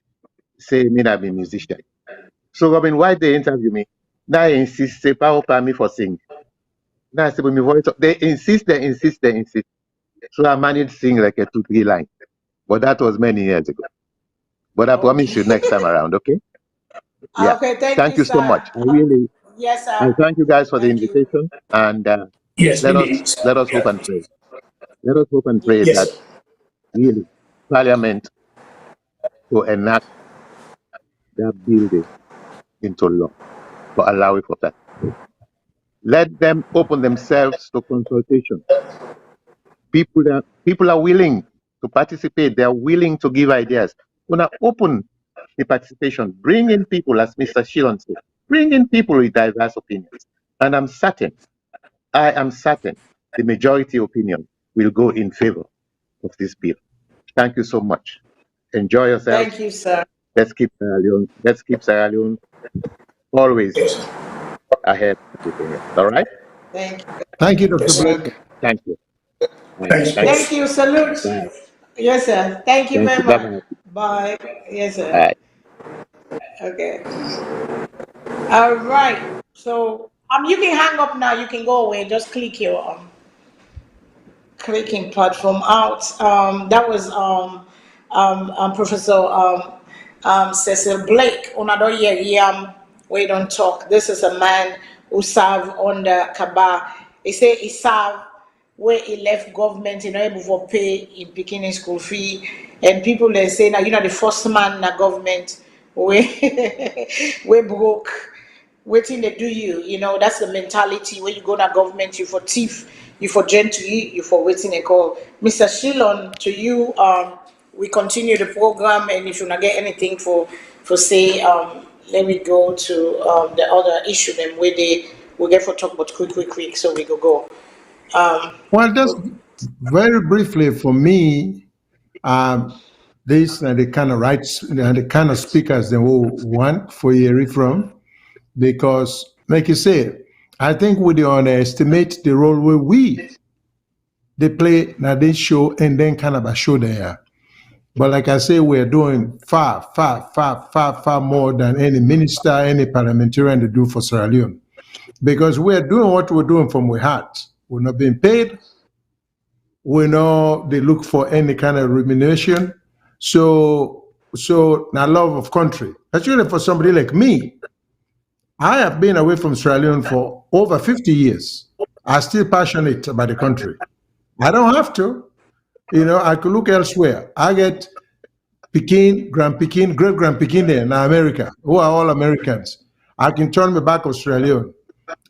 say me I be musician. So Robin White, they interview me. Now I insist, say power me for sing. Now I say with my voice, they insist. So I managed to sing like a 2-3 line. But that was many years ago. But I promise you next time around, okay? Yeah. Okay, thank you so much. Yes, sir. I thank you guys for the invitation, and yes, let us hope and pray. Let us hope and pray that really Parliament to enact that bill into law to allow it for that. Let them open themselves to consultation. People are willing to participate. They are willing to give ideas. When I open the participation, bring in people, as Mr. Shilon said, bring in people with diverse opinions. And I am certain the majority opinion will go in favor of this bill. Thank you so much. Enjoy yourself. Thank you, sir. Let's keep Sierra Leone. Let's keep Sierra Leone always ahead of everything else. All right? Thank you. Thank you, Dr. Yes. Blake. Thank you. Thanks, Thank Thank boss. you. Salute. you. Yes, sir. Thank you Thank very you. Bye much. bye. Bye. Yes, sir. Bye. Okay. All right. So you can hang up now. You can go away. Just click your clicking platform out. That was Professor Cecil Blake. Another year, we don't talk. This is a man who served under Kaba. He say he served where he left government, able to pay in beginning school fee, and people they say now the first man in the government we broke. Waiting they do that's the mentality when you go to government, you for thief, you for gentle, you for waiting they call. Mr. Shillon, to you, we continue the program, and if you not get anything for say, let me go to the other issue then where we get for talk about quick, so we go. Well, just very briefly for me, these are the kind of rights and the kind of speakers they will want for hearing from, because, like you say, I think we underestimate the role where they play now this show and then kind of a show there. But like I say, we're doing far more than any minister, any parliamentarian to do for Sierra Leone, because we're doing what we're doing from our heart. We're not being paid. We know they look for any kind of remuneration. So now love of country, especially for somebody like me, I have been away from Sierra Leone for over 50 years. I'm still passionate about the country. I don't have to. I could look elsewhere. I get Pekin, Grand Pekin, Great Grand Pekin there in America, who are all Americans. I can turn me back to Sierra Leone.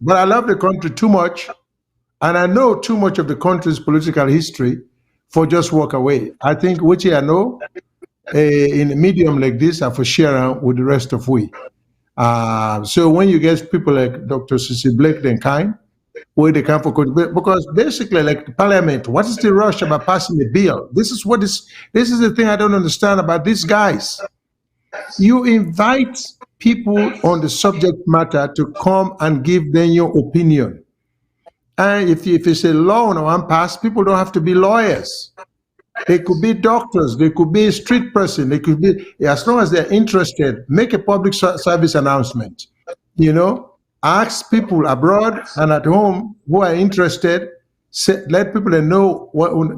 But I love the country too much, and I know too much of the country's political history for just walk away. I think which I know in a medium like this, I for share with the rest of we. So when you get people like Dr. Cecil Blake and kind, where they come for, because basically, like the parliament, what is the rush about passing the bill? This is the thing I don't understand about these guys. You invite people on the subject matter to come and give them your opinion. And if it's a law on one pass, people don't have to be lawyers. They could be doctors, they could be a street person, they could be, as long as they're interested, make a public service announcement. Ask people abroad and at home who are interested, let people know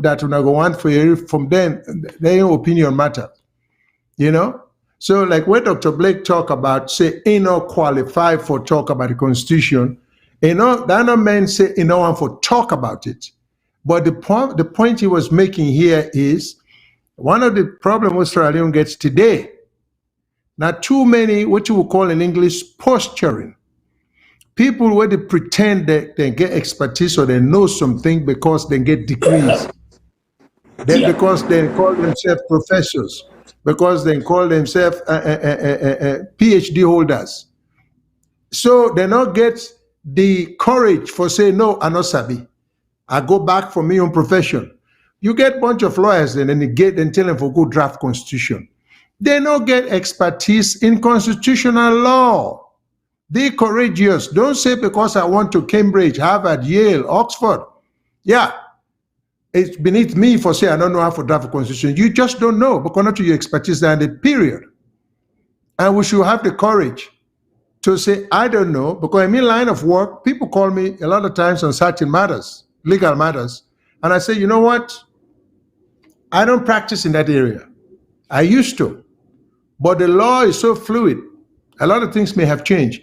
that we're go on for you. From then, their opinion matter. So like when Dr. Blake talk about, say, not qualified for talk about the Constitution, that not men say one for talk about it. But the point he was making here is one of the problems Sierra Leone gets today. Not too many, what you would call in English, posturing. People where they pretend that they get expertise or they know something because they get degrees. Because they call themselves professors, because they call themselves PhD holders. So they not get the courage for say, no, I not sabi. I go back for my own profession. You get a bunch of lawyers and then they get and tell them for go draft constitution. They don't get expertise in constitutional law. Be courageous. Don't say because I want to Cambridge, Harvard, Yale, Oxford. Yeah, it's beneath me for say I don't know how to draft a constitution. You just don't know because not to your expertise and the period. And we should have the courage to say, I don't know, because in my line of work, people call me a lot of times on certain matters, legal matters. And I say, you know what? I don't practice in that area. I used to, but the law is so fluid. A lot of things may have changed.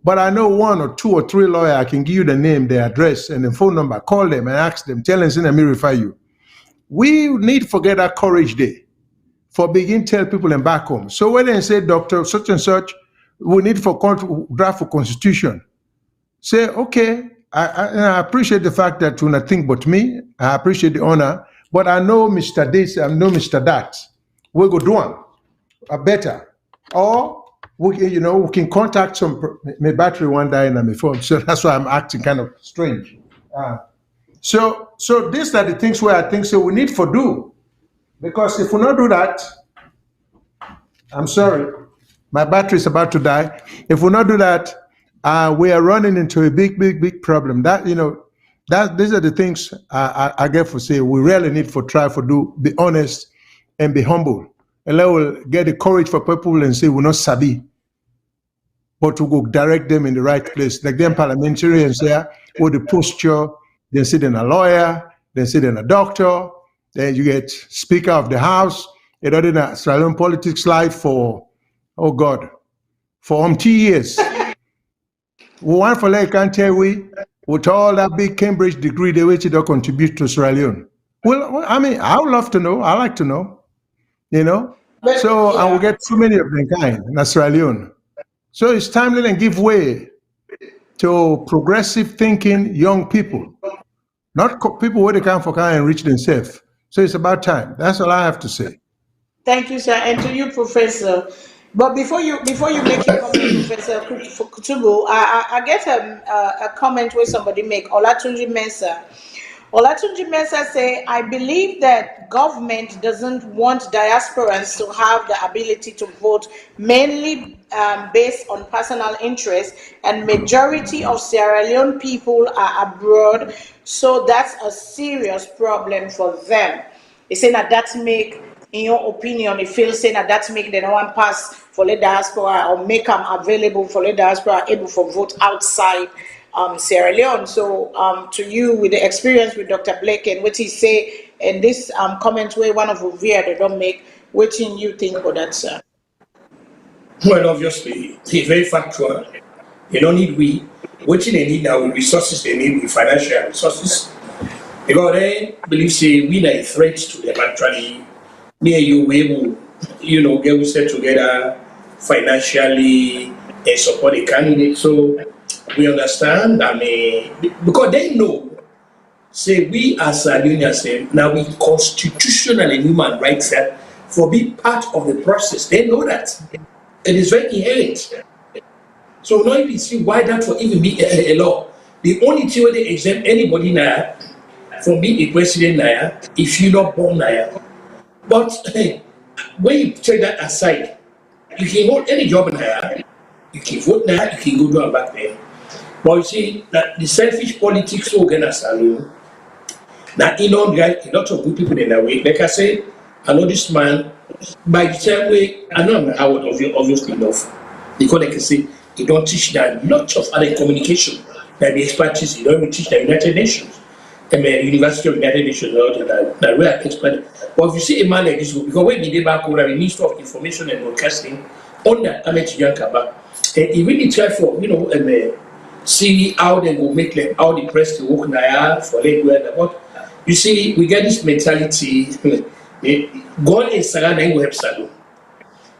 But I know 1 or 2 or 3 lawyers, I can give you the name, the address, and the phone number. Call them and ask them, tell them, let me refer you. We need to forget that courage day for begin tell people and back home. So when they say, doctor, such and such, we need for draft for constitution. Say, okay, I appreciate the fact that you not think but me. I appreciate the honor, but I know Mr. This, I know Mr. That. We go do one, better. Or we can contact some. My battery one day on my phone, so that's why I'm acting kind of strange. So these are the things where I think so we need for do, because if we not do that, I'm sorry, my battery is about to die. If we not do that, we are running into a big problem. That these are the things I get for say. We really need for try for be honest and be humble, and let will get the courage for people and say we're not sabi, but to go direct them in the right place. Like them parliamentarians there, with the posture, then sit in a lawyer, then sit in a doctor, then you get Speaker of the House. It did in Australian politics life for, oh God, for 2 years. One for like can't tell we with all that big Cambridge degree they which don't contribute to Sierra Leone. Well, I mean, I would love to know. I like to know, But, So I will yeah. get too many of them kind in Sierra Leone. So it's time to give way to progressive thinking young people, not people where they come for kind and reach themselves. So it's about time. That's all I have to say. Thank you, sir, and to you, Professor. But before you make your comment, Professor Kutubu, I get a comment where somebody make Olatunji Mensah. Olatunji Mensah say, I believe that government doesn't want diasporans to have the ability to vote mainly based on personal interest, and majority of Sierra Leone people are abroad, so that's a serious problem for them. He say that make, in your opinion, it feels saying that make the no one pass for the diaspora or make them available for the diaspora able for vote outside Sierra Leone. So to you, with the experience with Dr. Blake and what he say in this comment where one of Ovia they don't make, what do you think of that, sir? Well, obviously, it's very factual. You don't need what they need now with resources, they need with financial resources. Because they believe say we are a threat to them actually. Near you, we will, get set together financially and support the candidate. So we understand, because they know, say we as a union say now we constitutional and human rights that for be part of the process. They know that. It is very inherent. So now you see why that will even be a law. The only thing where they exempt anybody now from being a president now, if you're not born now. But when you take that aside, you can hold any job now, you can vote now, you can go down back there. But you see that the selfish politics organized now a lot of good people in that way. Like I say, I know this man, by the time I know I'm Howard obviously enough. Because like I say, he don't teach that lots of other communication that the expertise, he don't even teach the United Nations. University of United Nations, that we are expert. But if you see a man like this, because when he did back over the Minister of Information and Broadcasting under Ahmed Yankaba, he really tried for, see how they will make them, how the press will work now for them. But you see, we get this mentality, God is Sarah and we have Salone.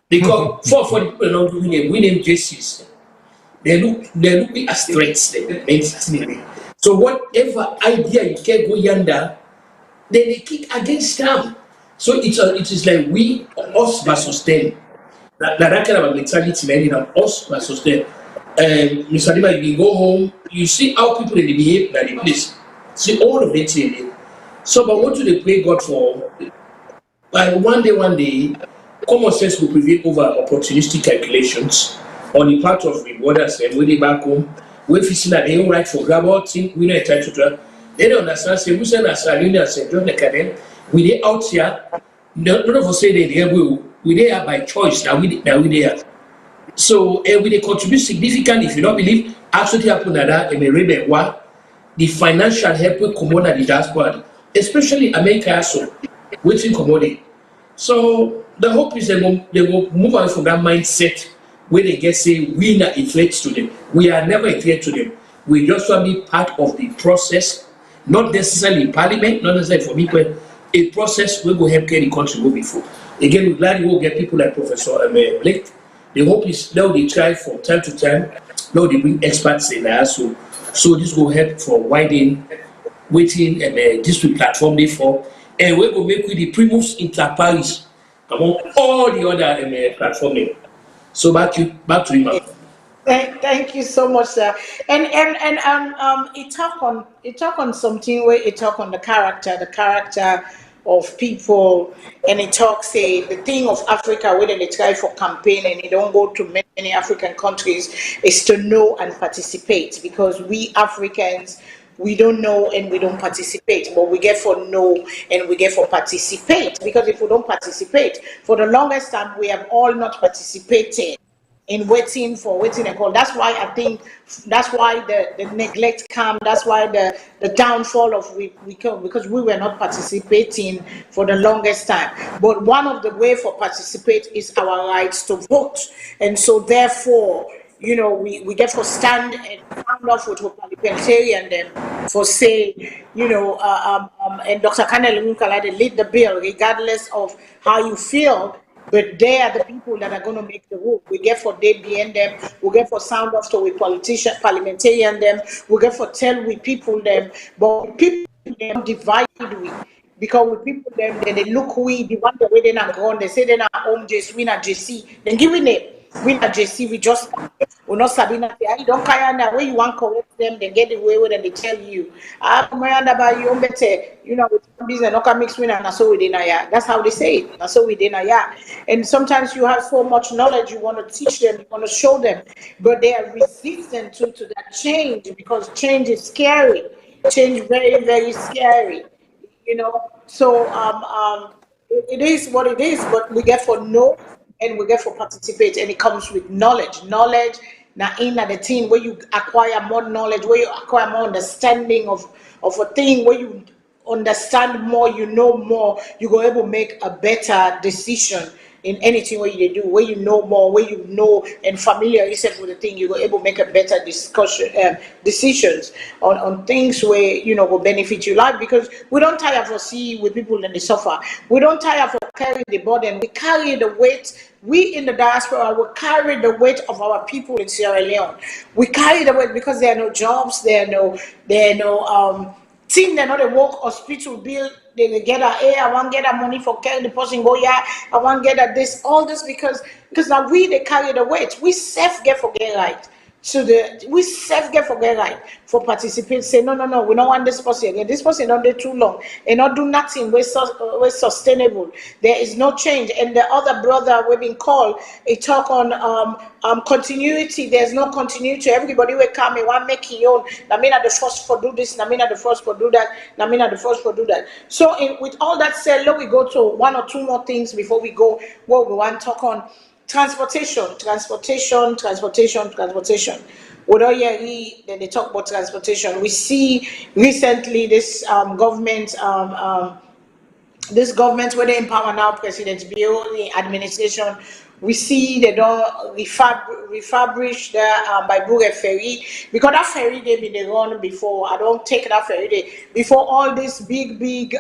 Because for the people not doing it, we name JCs. They look as threats. So whatever idea you can go yonder, then they kick against them. So it is like us versus them. That kind of a mentality, us versus them. Mr. Dima, you can go home, you see how people they behave at the place. See all of it. So, but what do they pray God for? By one day, common sense will prevail over opportunistic calculations on the part of rewarders and when they back home. We feel that they don't right for grab out thing, we not entitled to that. They don't understand, say, we send us a union, say, John Academy, we they out here, none of us say we they are by choice, now we there. So, we they contribute significantly, if you don't believe, absolutely happen that in a rebel war, the financial help will come on at the diaspora, especially America, so, waiting commodity. So, the hope is they will move away from that mindset where they get say we are a threat to them. We are never a threat to them. We just want to be part of the process, not necessarily in parliament, not necessarily for people. A process we go help get the country go before. Again, we're glad we will get people like Professor Blake. The hope is now they try from time to time, now they bring experts in there. So this will help for widening, waiting and this will platform they for, and we will make with the primus inter pares among all the other platforms. So back to you. Thank you so much, sir. And it talk on something where it talk on the character people, and it talks say the thing of Africa where they try for campaign and they don't go to many African countries is to know and participate, because we Africans, we don't know and we don't participate, but we get for know and we get for participate, because if we don't participate, for the longest time we have all not participated in waiting and call. That's why I think that's why the neglect come. That's why the downfall of we come, because we were not participating for the longest time. But one of the way for participate is our rights to vote, and so therefore, you know, we get for stand off with parliamentarian them for say, you know, and Dr. Kanel Nkalade lead the bill regardless of how you feel. But they are the people that are going to make the rule. We get for they behind them. We get for sound off to we politician, parliamentarian them. We get for tell we people them. But people them divide we. Because with people them, they look we, the one the way they not gone. They say they not home JC, we not JC. Then give me name. We not JC, we just we not Sabina. I don't care now where you want to correct them, they get away with and they tell you. About you better, you know, with business no can mix with and so we deny. That's how they say it. And so we deny. And sometimes you have so much knowledge, you want to teach them, you want to show them, but they are resistant to that change, because change is scary. Change very, very scary. You know, so it is what it is, but we get for know and we get for participate, and it comes with knowledge. Knowledge now in the thing where you acquire more knowledge, where you acquire more understanding of a thing, where you understand more, you know more, you go able to make a better decision in anything where you do, where you know more, where you know and familiar yourself with the thing, you go able to make a better decisions on things where, you know, will benefit your life. Because we don't tire for see with people and they suffer. We don't tire for carry the burden. We carry the weight. We in the diaspora will carry the weight of our people in Sierra Leone. We carry the weight because there are no jobs, there are no team, they know they work hospital bill, they get I want get money for carry the person go, yeah, I want get this, all this because now they carry the weight. We self get forget right. So we self get forget right for participate. Say no, we don't want this person again. This person not there too long and not do nothing. We're sustainable. There is no change. And the other brother we've been called a talk on continuity. There's no continuity. Everybody will come and want make your own. I mean, at the first for do this. I mean, at the first for do that. I mean, at the first for do that. So with all that said, let we go to one or two more things before we go. What we want to talk on. Transportation. Then they talk about transportation. We see recently this government where they empower now President Bio, the administration. We see they don't refurbish by Bure Ferry, because that ferry they been run before. I don't take that ferry day before all this big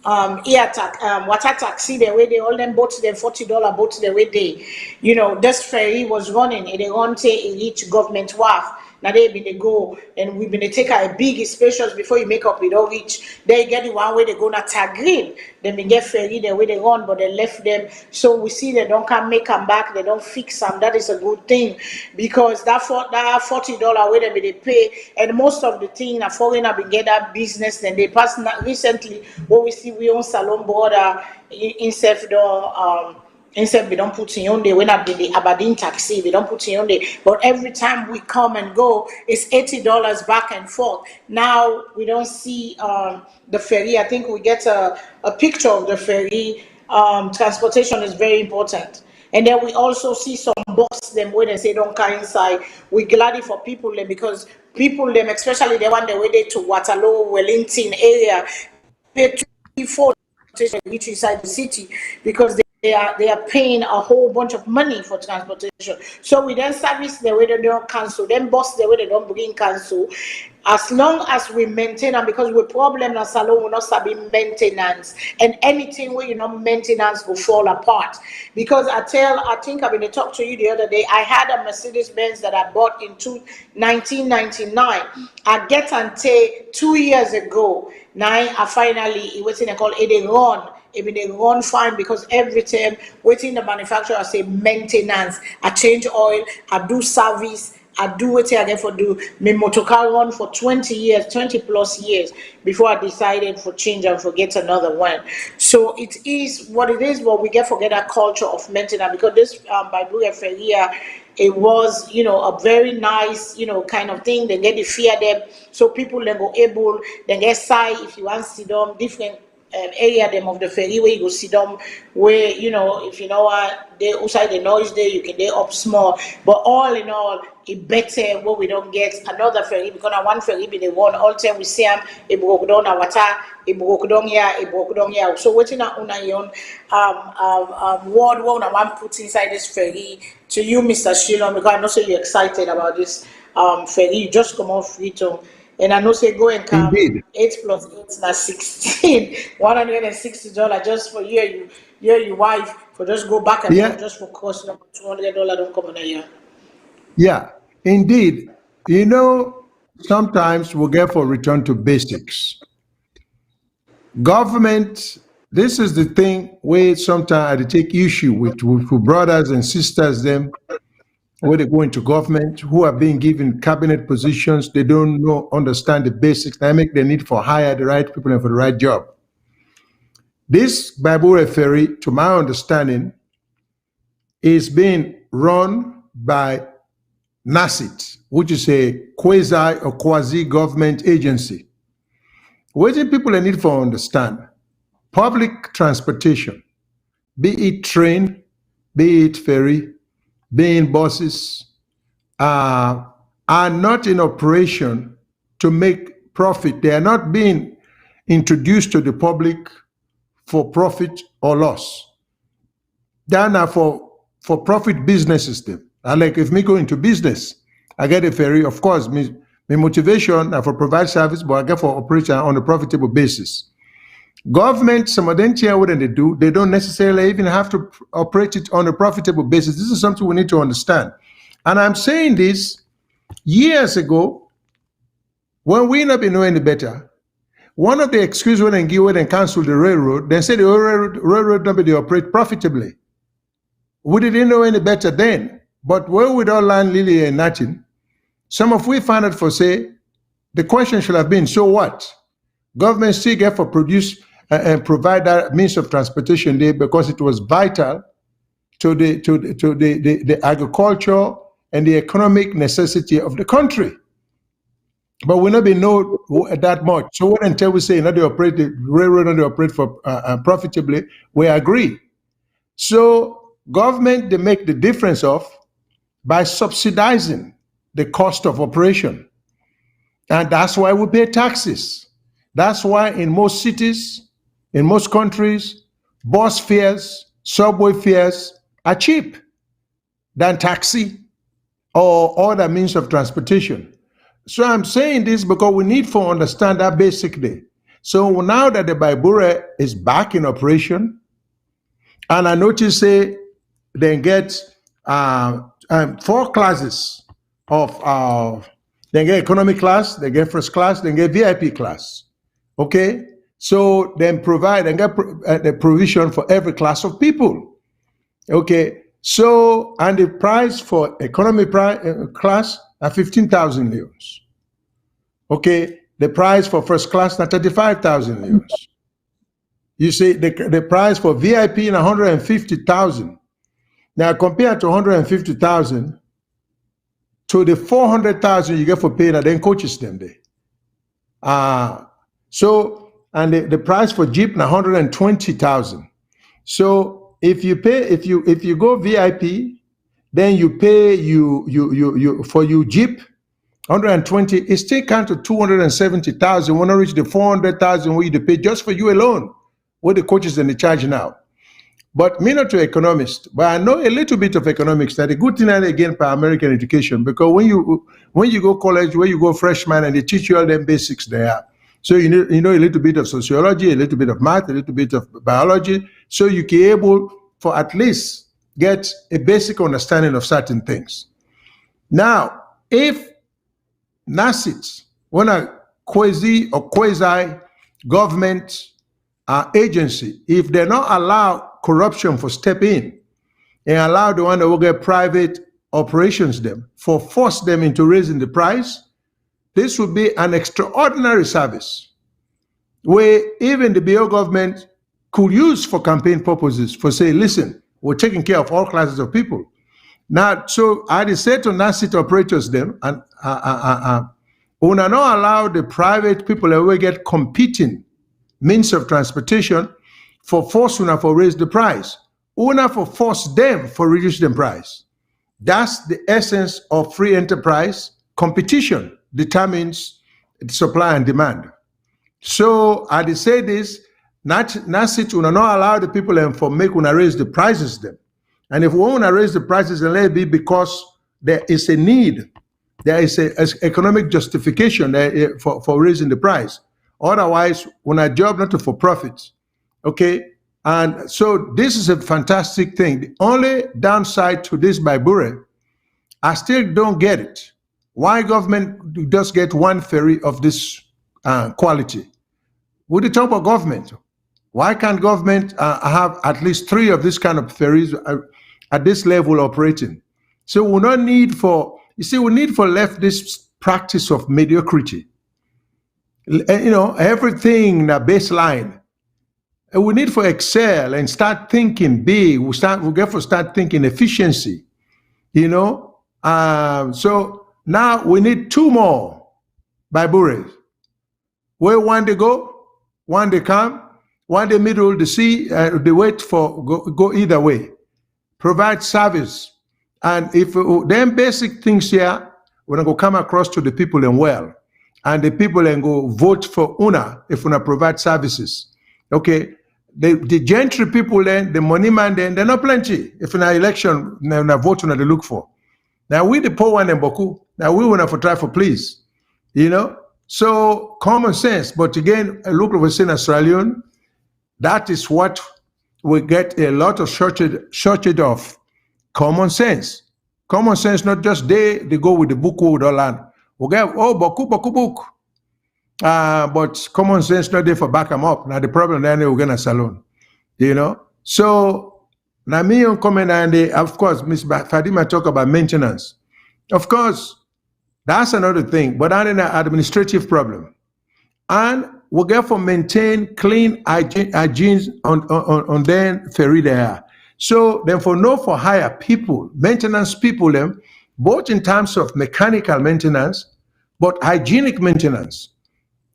water taxi the way they all them boats, them $40 boats the way they, you know, this ferry was running and they run to each government wharf. Now they been they go and we've been to take a big spacious before you make up with all reach. They get the one way they go not tag green. They been get ferry the way they run, but they left them. So we see they don't come back, they don't fix them. That is a good thing, because that $40 way they pay, and most of the thing a foreigner been get that business. Then they pass recently what we see we own Salone border in Instead, we don't put in on the when I did the Aberdeen taxi, we don't put in on the. But every time we come and go, it's $80 back and forth. Now we don't see the ferry. I think we get a picture of the ferry. Transportation is very important. And then we also see some bus them when they say don't carry inside. We glad it for people them, because people them, especially the one the way they to Waterloo, Wellington area, pay 2-4 reach inside the city, because they are paying a whole bunch of money for transportation. So we then service the way they don't cancel, then bus the way they don't bring cancel. As long as we maintain them, because we problem in Salone will not sabi maintenance, and anything where you know maintenance will fall apart. Because I think I've been talking to you the other day. I had a Mercedes Benz that I bought in 1999. I get and take 2 years ago. Now I finally it was in a call it run. If they run fine, because every time waiting the manufacturer say maintenance, I change oil, I do service, I do what I get for do me motorcar run for 20 years, 20 plus years before I decided for change and forget another one. So it is what it is, but we get forget that culture of maintenance because this Bible Feria, it was, you know, a very nice, you know, kind of thing. They get the fear them, so people then go able, then get side if you want to see them different area them of the ferry where you go sit down where, you know, if you know what they outside the noise there you can they up small, but all in all it better where we don't get another ferry because one ferry be the one all time we see them it broke down our water, it broke down here, it broke down here. So what's in una yon word what one put inside this ferry to you, Mr. Shilon, because I know so you're excited about this ferry. You just come off Freetown. And I know say go and come. Indeed. 8 plus 8 na 16. $160 just for you your wife for just go back and forth just for cost number $200 don't come on a year. Yeah, indeed. You know, sometimes we get for return to basics. Government, this is the thing where sometimes I take issue with brothers and sisters them where they go into government, who are being given cabinet positions, they don't understand the basics, dynamic they need for hire the right people and for the right job. This Bible ferry, to my understanding, is being run by NACIT, which is a quasi or quasi-government agency. What do people need for understand? Public transportation, be it train, be it ferry, being buses, are not in operation to make profit. They are not being introduced to the public for profit or loss. They are now for profit businesses. Them. And like if me go into business, I get a ferry, of course, my motivation for provide service, but I get for operation on a profitable basis. Government, some of them here, what they do, they don't necessarily even have to operate it on a profitable basis. This is something we need to understand. And I'm saying this years ago, when we not been knowing any better, one of the excuses when they give when they cancel the railroad, they say the railroad not be operate profitably. We didn't know any better then. But when we don't learn really and nothing, some of we found out for say, the question should have been, so what? Government still get for produce and provide that means of transportation there because it was vital to the agriculture and the economic necessity of the country. But we not been know that much. So what until we say not they operate the railroad and they operate for profitably, we agree. So government they make the difference of by subsidizing the cost of operation, and that's why we pay taxes. That's why in most cities, in most countries, bus fares, subway fares are cheap than taxi or other means of transportation. So I'm saying this because we need to understand that basically. So now that the Baibure is back in operation, and I notice they get 4 classes of they get economy class, they get first class, they get VIP class. Okay, so then provide and get the provision for every class of people. Okay, so and the price for economy class are 15,000 leons. Okay, the price for first class are 35,000 leons. You see, the price for VIP is 150,000. Now compared to 150,000 to the 400,000 you get for paying, and then coaches them there. So, and the price for Jeep now 120,000. So if you pay, if you go VIP, then you pay for your Jeep 120. It still count to 270,000. When I reach the 400,000, where you pay just for you alone, what the coaches and the charge now. But me not to economist, but I know a little bit of economics. That a good thing and again for American education, because when you go college, when you go freshman, and they teach you all them basics there. So you know a little bit of sociology, a little bit of math, a little bit of biology, so you can able for at least get a basic understanding of certain things. Now, if NACIT, when a quasi government agency, if they not allow corruption for step in and allow the one that will get private operations them, for force them into raising the price, this would be an extraordinary service where even the BO government could use for campaign purposes for say, listen, we're taking care of all classes of people. Now, so I said to NASIT operators them, and we not allow the private people that will get competing means of transportation for force una for raise the price. Una for force them for reduce the price. That's the essence of free enterprise. Competition determines supply and demand. So I say this, NASIT will not allow the people and for make una raise the prices them. And if we want to raise the prices, then let it be because there is a need. There is an economic justification for raising the price. Otherwise, when I job not for profits, okay? And so this is a fantastic thing. The only downside to this by Bure, I still don't get it. Why government does get one ferry of this quality? With the top of government, why can't government have at least 3 of this kind of ferries at this level operating? So we not need for, you see, we need for left this practice of mediocrity. You know, everything in a baseline. And we need for excel and start thinking big. We get for start thinking efficiency. You know, so now we need 2 more by Bures. Where one they go, one they come, one they middle the sea, they wait for go either way. Provide service. And if them basic things here, we're gonna go come across to the people and well. And the people and go vote for UNA if UNA provide services. Okay. The gentry people then, the money man then, they're not plenty. If in an election, na vote UNA they look for. Now we the poor one and Boku. Now we wanna for try for please. You know? So common sense. But again, look what we're saying Sierra Leone. That is what we get a lot of shortage of common sense. Common sense, not just they go with the book with all that. We get, book. But common sense not there for back them up. Now the problem then we're gonna salon. You know? So now me on comment and of course Miss Fadima talk about maintenance. Of course, that's another thing, but that's an administrative problem. And we get for maintain clean hygiene on then ferry there. So then for no for hire people, maintenance people them, both in terms of mechanical maintenance, but hygienic maintenance.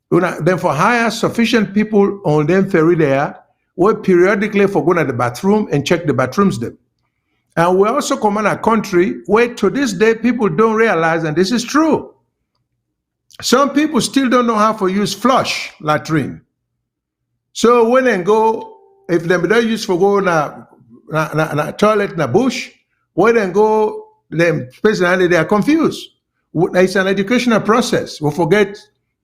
Then for hire sufficient people on them ferry there, we periodically for going to the bathroom and check the bathrooms them. And we also come in a country where to this day people don't realize, and this is true. Some people still don't know how to use flush latrine. So when they go, if they don't use for go na toilet na bush, when they go, them especially they are confused. It's an educational process. We forget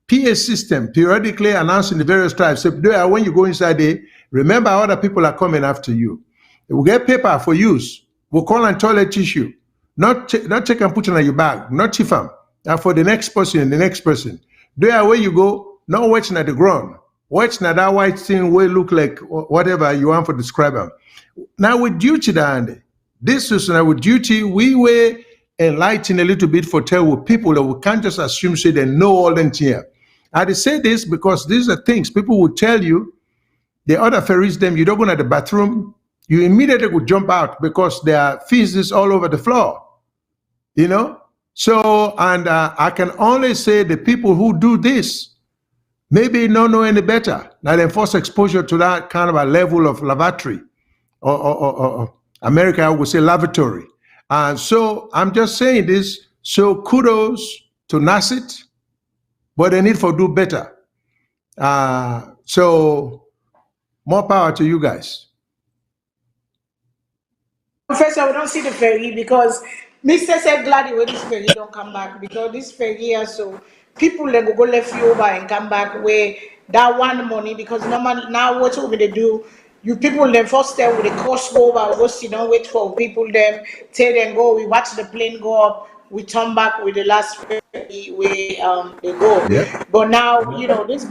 PA system periodically announcing the various tribes. So when you go inside there, remember other people are coming after you. We get paper for use. We call on toilet tissue. Not take and put it in your bag, not chief them. And for the next person and the next person. There where you go, not watching at the ground. Watching at that white thing will look like whatever you want for describe them. Now with duty, this is now with duty, we were enlightened a little bit for tell with people that we can't just assume say they know all them here. I say this because these are things people will tell you, the other ferries them, you don't go to the bathroom, you immediately would jump out because there are feces all over the floor. You know? So, and I can only say the people who do this maybe don't know any better. Now they force exposure to that kind of a level of lavatory, or America I would say lavatory. And so I'm just saying this, so kudos to NASIT, but they need to do better. So more power to you guys. Professor, we don't see the ferry because Mr. said glad when this ferry don't come back because this ferry here, so people then go left you over and come back where that one money because normal now what we they do, you people then first step with the cost go over, go sit down, wait for people them, tell them go, we watch the plane go up, we turn back with the last ferry they go. Yeah. But now, you know, this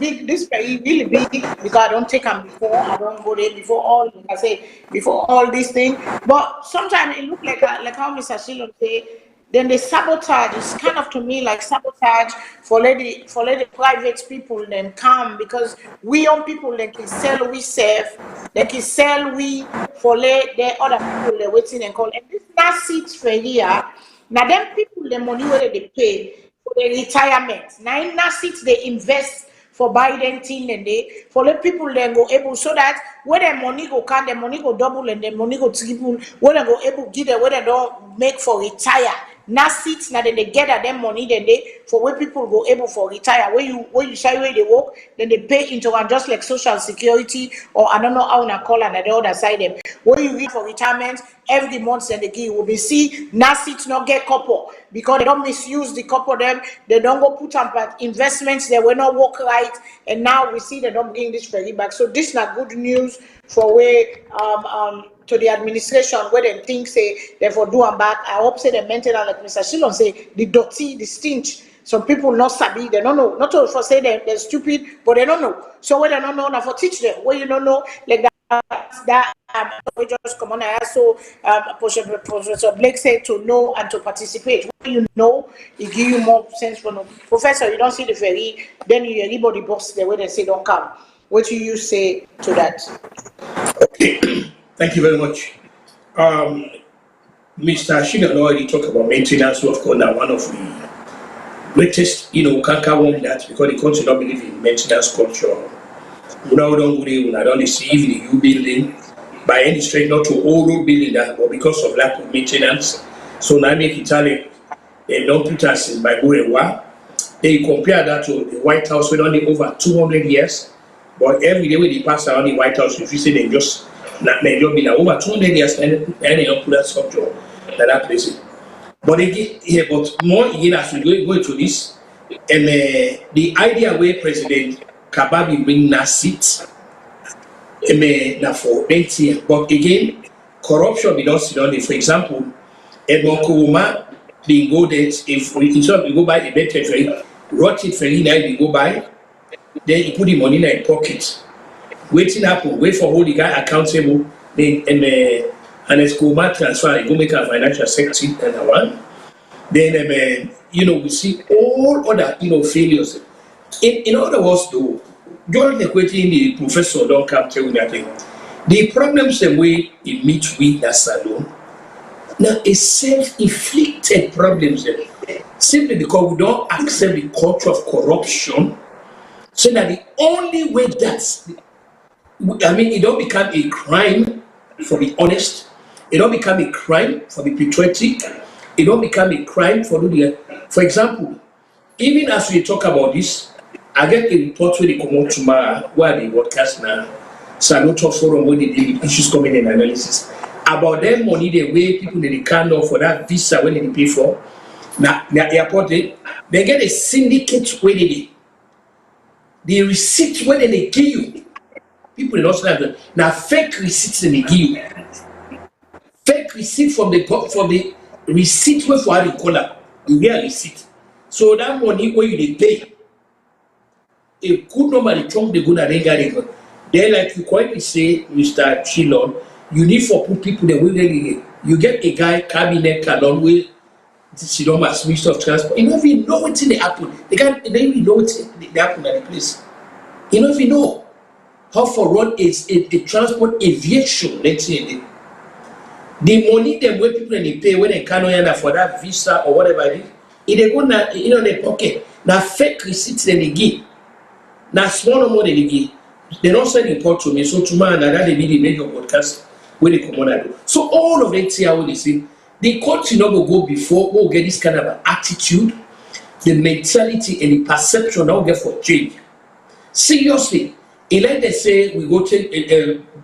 ferry really big because I don't take them before. I don't go there before all. Like I say before all these things. But sometimes it look like how Mr. Shilon say. Then they sabotage. It's kind of to me like sabotage for the private people then come because we young people they can sell we serve, they can sell we for the other people they waiting and call. And this last seats for here. Now them people the money where they pay for the retirement. Now in that seats they invest for Biden thing and they for the people then go able so that when the money go count, the money go double and the money go triple, when they go able give them when they don't make for retire. Now seats now then they gather them money then they for when people go able for retire. When you say where they work, then they pay into one just like social security or I don't know how to call on the other side them. When you read for retirement every month then they give will be see now seats not get couple because they don't misuse the couple them, they don't go put on investments, they will not work right, and now we see they don't bring this ferry back. So this is not good news for where to the administration where they think say therefore do them back. I hope say the maintenance like Mr. Shilon say the dirty, the stench. Some people not sabi, they don't know. Not to for say they're stupid, but they don't know. So when they don't know, now for teach them. Where you don't know, like that we just come on and also Professor Blake said to know and to participate. When you know, it give you more sense for no. Professor, you don't see the ferry, then you everybody box the way they say don't come. What do you say to that? Okay, thank you very much. Mr. Shigan already talked about maintenance, so of course now one of the greatest, you know, can't one that because the country don't believe in maintenance culture. We don't receive the new building by any stretch, not to old building that, but because of lack of maintenance. So now make Italy they don't put us in by Burewa. They compare that to the White House with only over 200 years. But every day when they pass around the White House, if you see they just be like over 200 years and they don't put that structure that place. But again, but more again as we go into this, and the idea where President Kababi bring na seat, na for 8 years. But again, corruption be not sit on it. For example, Edmond Kuruma, they go there if we go buy a better ferry, rotten ferry now they go buy, then he put the money in their pocket. Waiting happen, wait for all the guy accountable, and it's Kuruma transfer, go make a financial secretary and one. Then you know we see all other failures. In other words, though, during the question, the professor don't come tell you nothing. The problems that we meet with that salon now is self-inflicted problems simply because we don't accept the culture of corruption. So that the only way it don't become a crime for the honest, it don't become a crime for the patriotic, it don't become a crime for the. For example, even as we talk about this, I get a report where they come out tomorrow, where they broadcast now, Salute Forum, where they deal with issues coming in analysis about them money the way people they can't know for that visa when they pay for. Now, the airport, they get a syndicate where the receipt when they give you. People don't have them. Now, fake receipts they give you. Fake receipt from the receipt where for how they call up. You get a receipt. So that money where you they pay. A good number of chunk they go na renga. Then, like you quietly say, Mr. Chilon, you need for put people that will really you get a guy cabinet canon with Sidoma as Minister of Transport. You don't even know what's in the happen. They even know what's in the happen at the place. You don't even know how for run is a transport aviation. Let's say the money them where people they pay when they can't for that visa or whatever it is. If they go na their pocket, now fake receipts then they give. Now small more than they give. They don't send report to me, so tomorrow and that they be the major podcast where they come on and do. So all of them here what they say, the country not will go before we'll get this kind of an attitude, the mentality and the perception now get for change. Seriously, like they say we go take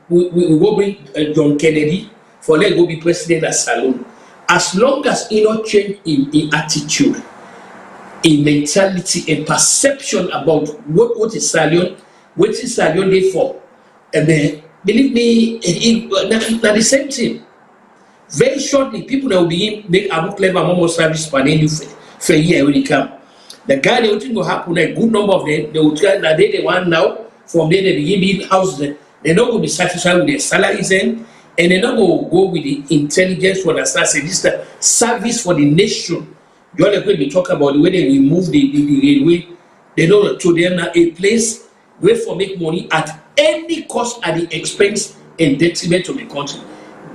we go bring John Kennedy for let go be president at Salone. As long as he not change in attitude, in mentality and perception about what is Salone. What is Salone there for? And then, believe me, it's the same thing. Very shortly, people that will begin make Abu Clever Momo service for you for a year when they come. The guy, they think will happen, a good number of them, they will try that they want now, from there they begin building houses. They're not going to be satisfied with their salaries and they're not going to go with the intelligence for the say this is the service for the nation. You are going to talk about the way they remove the railway. They don't to them a place where for make money at any cost at the expense and detriment of the country.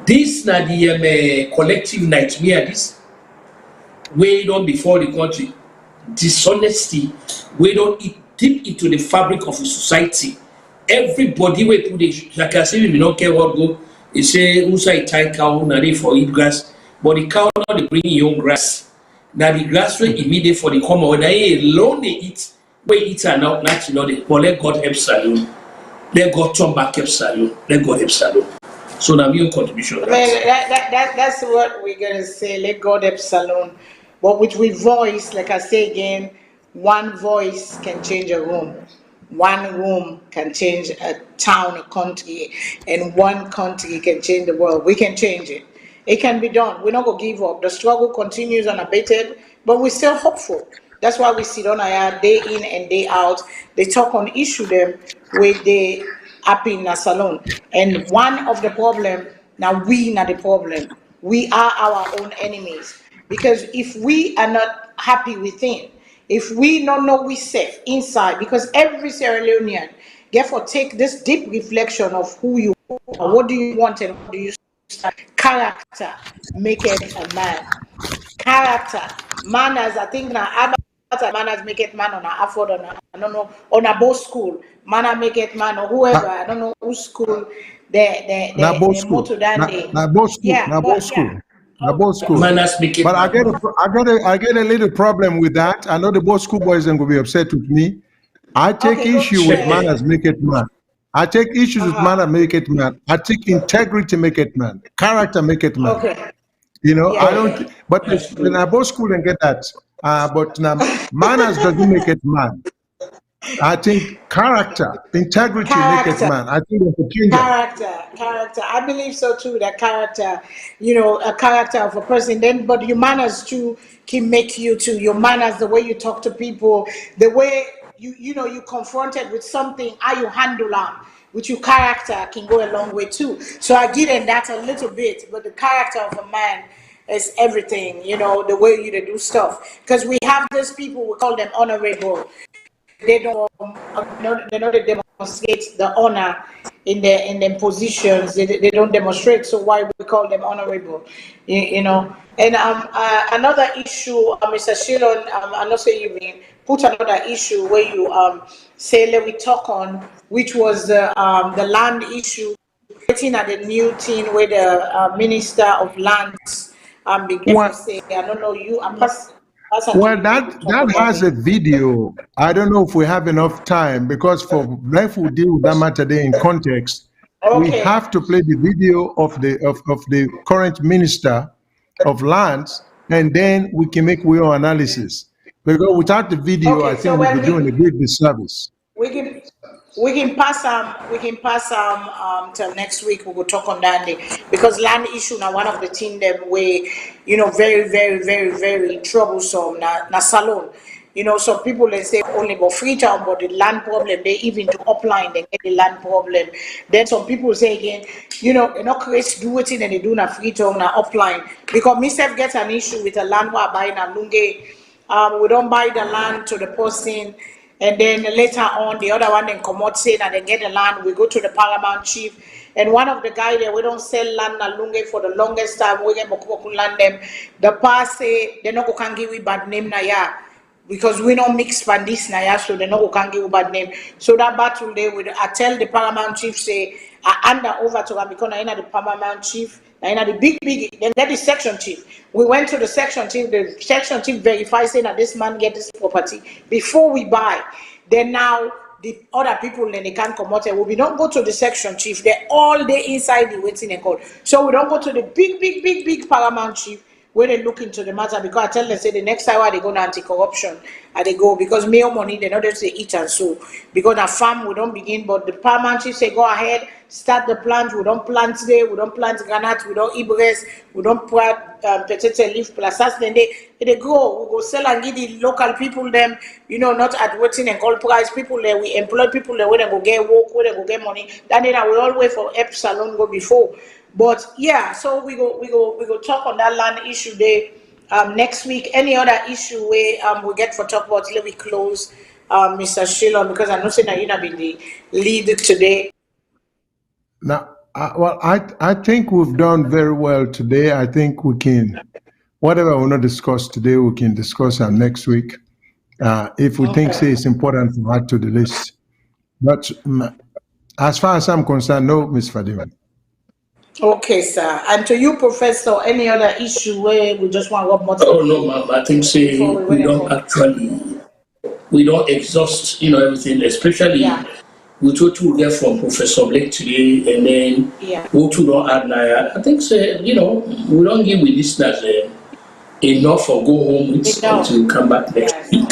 This na the collective nightmare. This way on before the country. Dishonesty, we don't deep into the fabric of the society. Everybody will put it, like I say, we don't care what go. They say, who's a tie cow, not for eat grass, but the cow not they bring your own grass. Now the grass will immediate for the common, when they alone they eat, we eat are not naturally, but let God help Salone. Let God turn back help Salone. Let God help Salone. So now your contribution. That's what we're gonna say. Let God help Salone. But with voice, like I say again, one voice can change a room. One room can change a town, a country, and one country can change the world. We can change it. It can be done. We're not going to give up. The struggle continues unabated, but we're still hopeful. That's why we sit on our day in and day out. They talk on issue them with the happy in a salon. And one of the problem, now we not the problem. We are our own enemies. Because if we are not happy within, if we don't know we safe inside, because every Sierra Leonean, therefore take this deep reflection of who you are, what do you want and what do you stand. Character make it a man. Character, manners, I think now manners make it man on a afford on a, I don't know, on a both school, manner make it man or whoever, I don't know whose school they motto that day. Na both school, Yeah, na but both school. yeah. Na both school. Manners make it But I man. get a little problem with that. I know the both school boys are going to be upset with me. I take Okay, go issue with ahead. manners make it man. I take issues with manner make it man. I take integrity make it man. Character make it man. Okay. You know, I Yeah. don't. But when I both school and get that. But manners doesn't make it man. I think character, integrity make it Character. man. I think there's a change. Character. I believe so too. That character, a character of a person. Then, but your manners too can make you too. Your manners, the way you talk to people, the way you confronted with something, how you handle them, with your character can go a long way too. So I give them that a little bit, but the character of a man is everything. The way you do stuff. Because we have these people, we call them honorable. They don't they demonstrate the honor in their positions. They don't demonstrate. So why we call them honorable? And another issue, Mr. Shilon, I know say you mean put another issue where you say let we talk on, which was the land issue. Waiting at the new thing where the Minister of Lands began Well, to say, I don't know you. well, that has a video. I don't know if we have enough time because for life we deal with that matter there in context. We Okay. have to play the video of the current Minister of Lands, and then we can make real analysis. Because without the video, I Okay, so think we'll when be doing a great disservice. we can pass till next week. We will talk on that day because land issue now one of the thing them way very very very very troublesome na salon. Some people they say only about Freetown, but the land problem they even to upline they get the land problem. Then some people say again, they not crazy do it and they do na Freetown na upline because myself gets an issue with a land where I buy na Lunge. We don't buy the land to the person. And then later on, the other one then come out saying that they get the land. We go to the paramount chief, and one of the guy there, we don't sell land na Lunge for the longest time. We get boku land them. The past say they no go can give we bad name na ya because we don't mix pandis na ya, so they no go can give we bad name. So that battle there, I tell the paramount chief say I hand over to him because I the paramount chief. Now, the big, then that is section chief. We went to the section chief. The section chief verified saying that this man get this property before we buy. Then now the other people then they can't come out. We don't go to the section chief. They're all day inside the waiting and call. So we don't go to the big paramount chief where they look into the matter because I tell them say the next time they go to anti-corruption they go because more money they not just say eat and sow because a farm we don't begin, but the paramount say go ahead, start the plant. We don't plant today, we don't plant granite, we don't ibres, we don't plant potato leaf plus then they grow. We go sell and give the local people them, not at waiting and gold price people there. We employ people there where they go get work, where they go get money. Then we always for salon go before. But yeah, so we go talk on that land issue there next week. Any other issue where we get for talk about, let me close Mr. Shilon, because I know saying that you have been the lead today. Now, I think we've done very well today. I think we can, whatever we want to discuss today, we can discuss next week. If we think say it's important to add to the list. But as far as I'm concerned, no, Ms. Fadima. Okay, sir. And to you, Professor, any other issue where we just want to rub more? Oh no, ma'am. I think say we don't exhaust, everything, especially with what we get from Professor Blake today, and then what we don't add now. I think say, we don't give with listeners enough for go home with until we come back next week.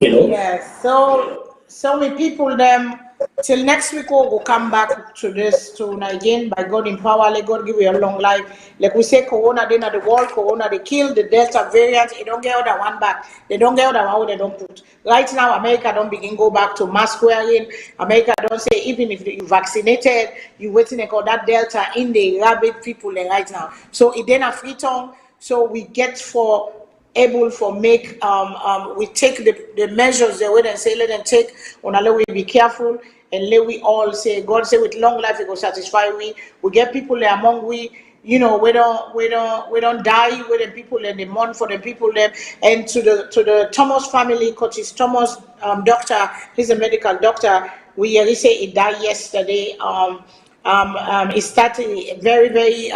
Yes. So many people them. Till next week, we'll come back to this tune again. By God in power, let God give you a long life. Like we say, Corona, they not the world, Corona, they kill the Delta variant. They don't get all that one back. They don't get all that one they don't put. Right now, America don't begin go back to mask wearing. America don't say, even if you vaccinated, you waiting for that Delta in the rabid people right now. So it then a free tongue. So we get for able for make we take the measures the way they say let them take on let we be careful and let we all say God say with long life it will satisfy we get people there among we we don't die with the people and the mourn for the people there. And to the Thomas family, Curtis Thomas doctor, he's a medical doctor, we really say he died yesterday. He started very very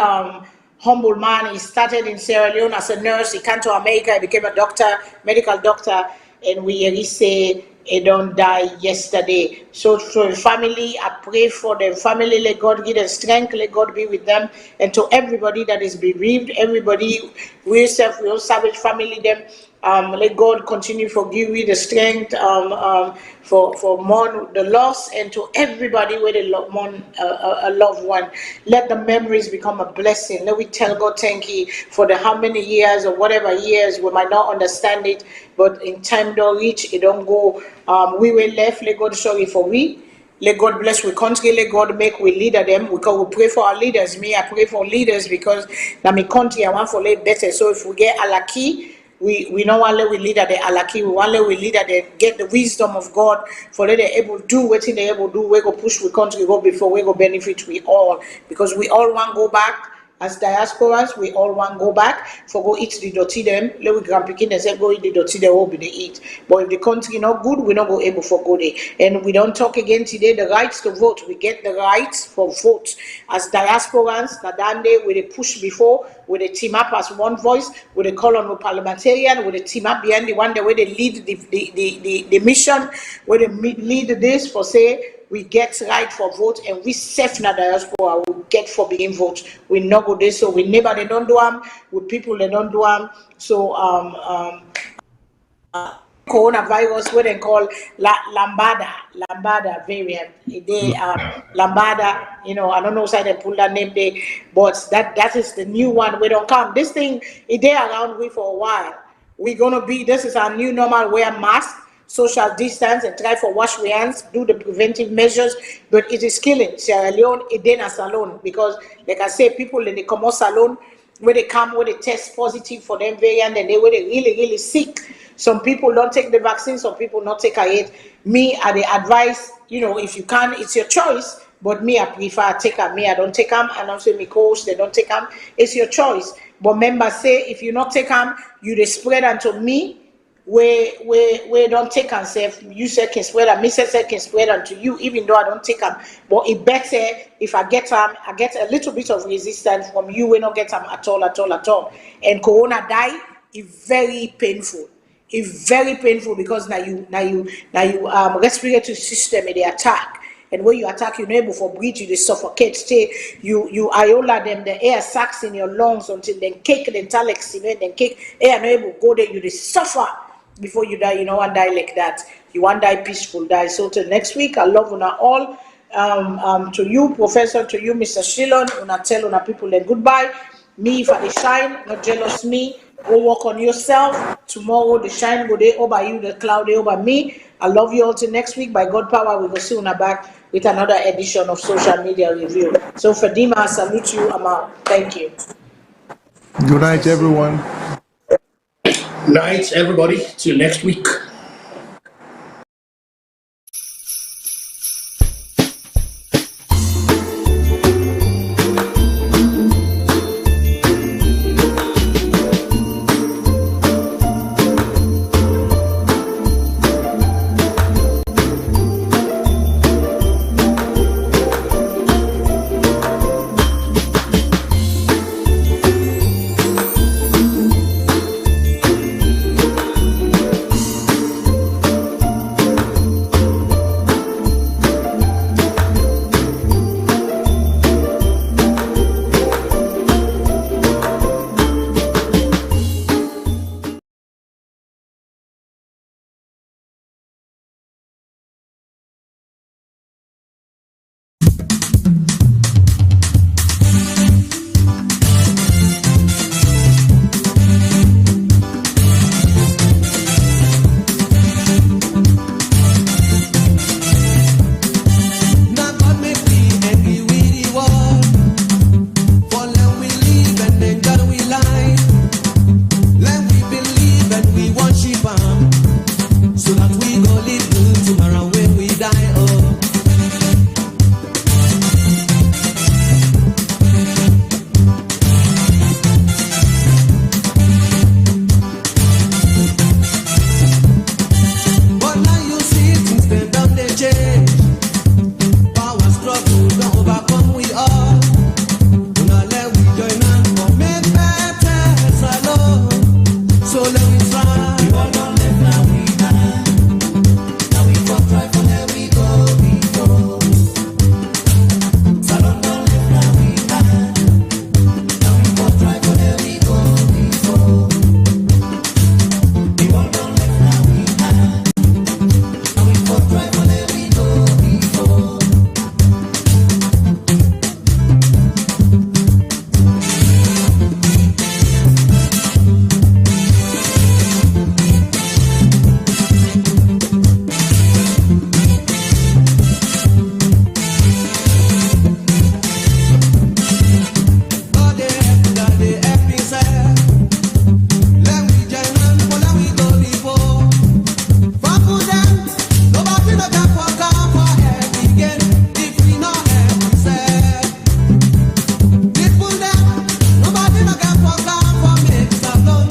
humble man. He started in Sierra Leone as a nurse. He came to America. He became a doctor, medical doctor, and we really say he don't die yesterday. So for the family, I pray for the family. Let God give them strength. Let God be with them. And to everybody that is bereaved, everybody, we all savage family, them. Let God continue to forgive you the strength for mourn the loss, and to everybody where they mourn a loved one. Let the memories become a blessing. Let we tell God thank you for the how many years or whatever years we might not understand it, but in time don't reach, it don't go. We were left. Let God show you for we. Let God bless we country. Let God make we leader them. We pray for our leaders. Me, I pray for leaders because now my country I want for let better. So if we get alaki, we don't want to let we leader the alaki. We want to let we leader they get the wisdom of God for let they able to do what they able to do. We go push we country go before we go benefit we all, because we all want to go back. As diasporas, we all want to go back for go eat the dirty them. Let we grand picking and say go eat the dirty they will be they eat. But if the country not good, we not go able for go there. And we don't talk again today the rights to vote. We get the rights for vote as diasporans. Nadande with a push before, with a team up as one voice, with a call on the parliamentarian, with a team up behind the one the way they lead the mission, where they lead this for say. We get right for vote, and we safe na diaspora we get for being vote. We not go there, so we never they don't do them. With people they don't do them. So coronavirus, what they call lambada variant. They lambada, I don't know how they pull that name there, but that is the new one. We don't come. This thing it they around we for a while. We're gonna be. This is our new normal. Wear mask, social distance, and try for wash your hands, do the preventive measures, but it is killing. Sierra Leone, it then a salon, because like I say, people in the come out salon, where they come, where they test positive for them variant, and where they really, really sick. Some people don't take the vaccine, some people not take it. Me, I the advice, if you can, it's your choice, but me, I prefer take them. Me, I don't take them, and also my coach, they don't take them. It's your choice. But members say, if you not take them, you they spread unto me, we don't take and say you say can spread and me say can spread unto you, even though I don't take them. But it better if I get them, I get a little bit of resistance from you. We don't get them at all. And corona die is very painful. It's very painful because now you respiratory system they attack. And when you attack, you're not able to breathe, you suffocate. Stay, you iola them, the air sacs in your lungs until then cake, then talek cement, then cake, air not able to go there, you suffer. before you die. You know, one die like that. You want die peaceful die. So till next week, I love una all. To you, Professor, to you, Mr. Shillon, una tell una people then goodbye. Me, if I dey shine, not jealous me. Go work on yourself. Tomorrow, the shine go day over you, the cloud day over me. I love you all till next week. By God power, we will see una back with another edition of Social Media Review. So, Fadima, I salute you. I'm out. Thank you. Good night, everyone. Night, everybody. Till next week.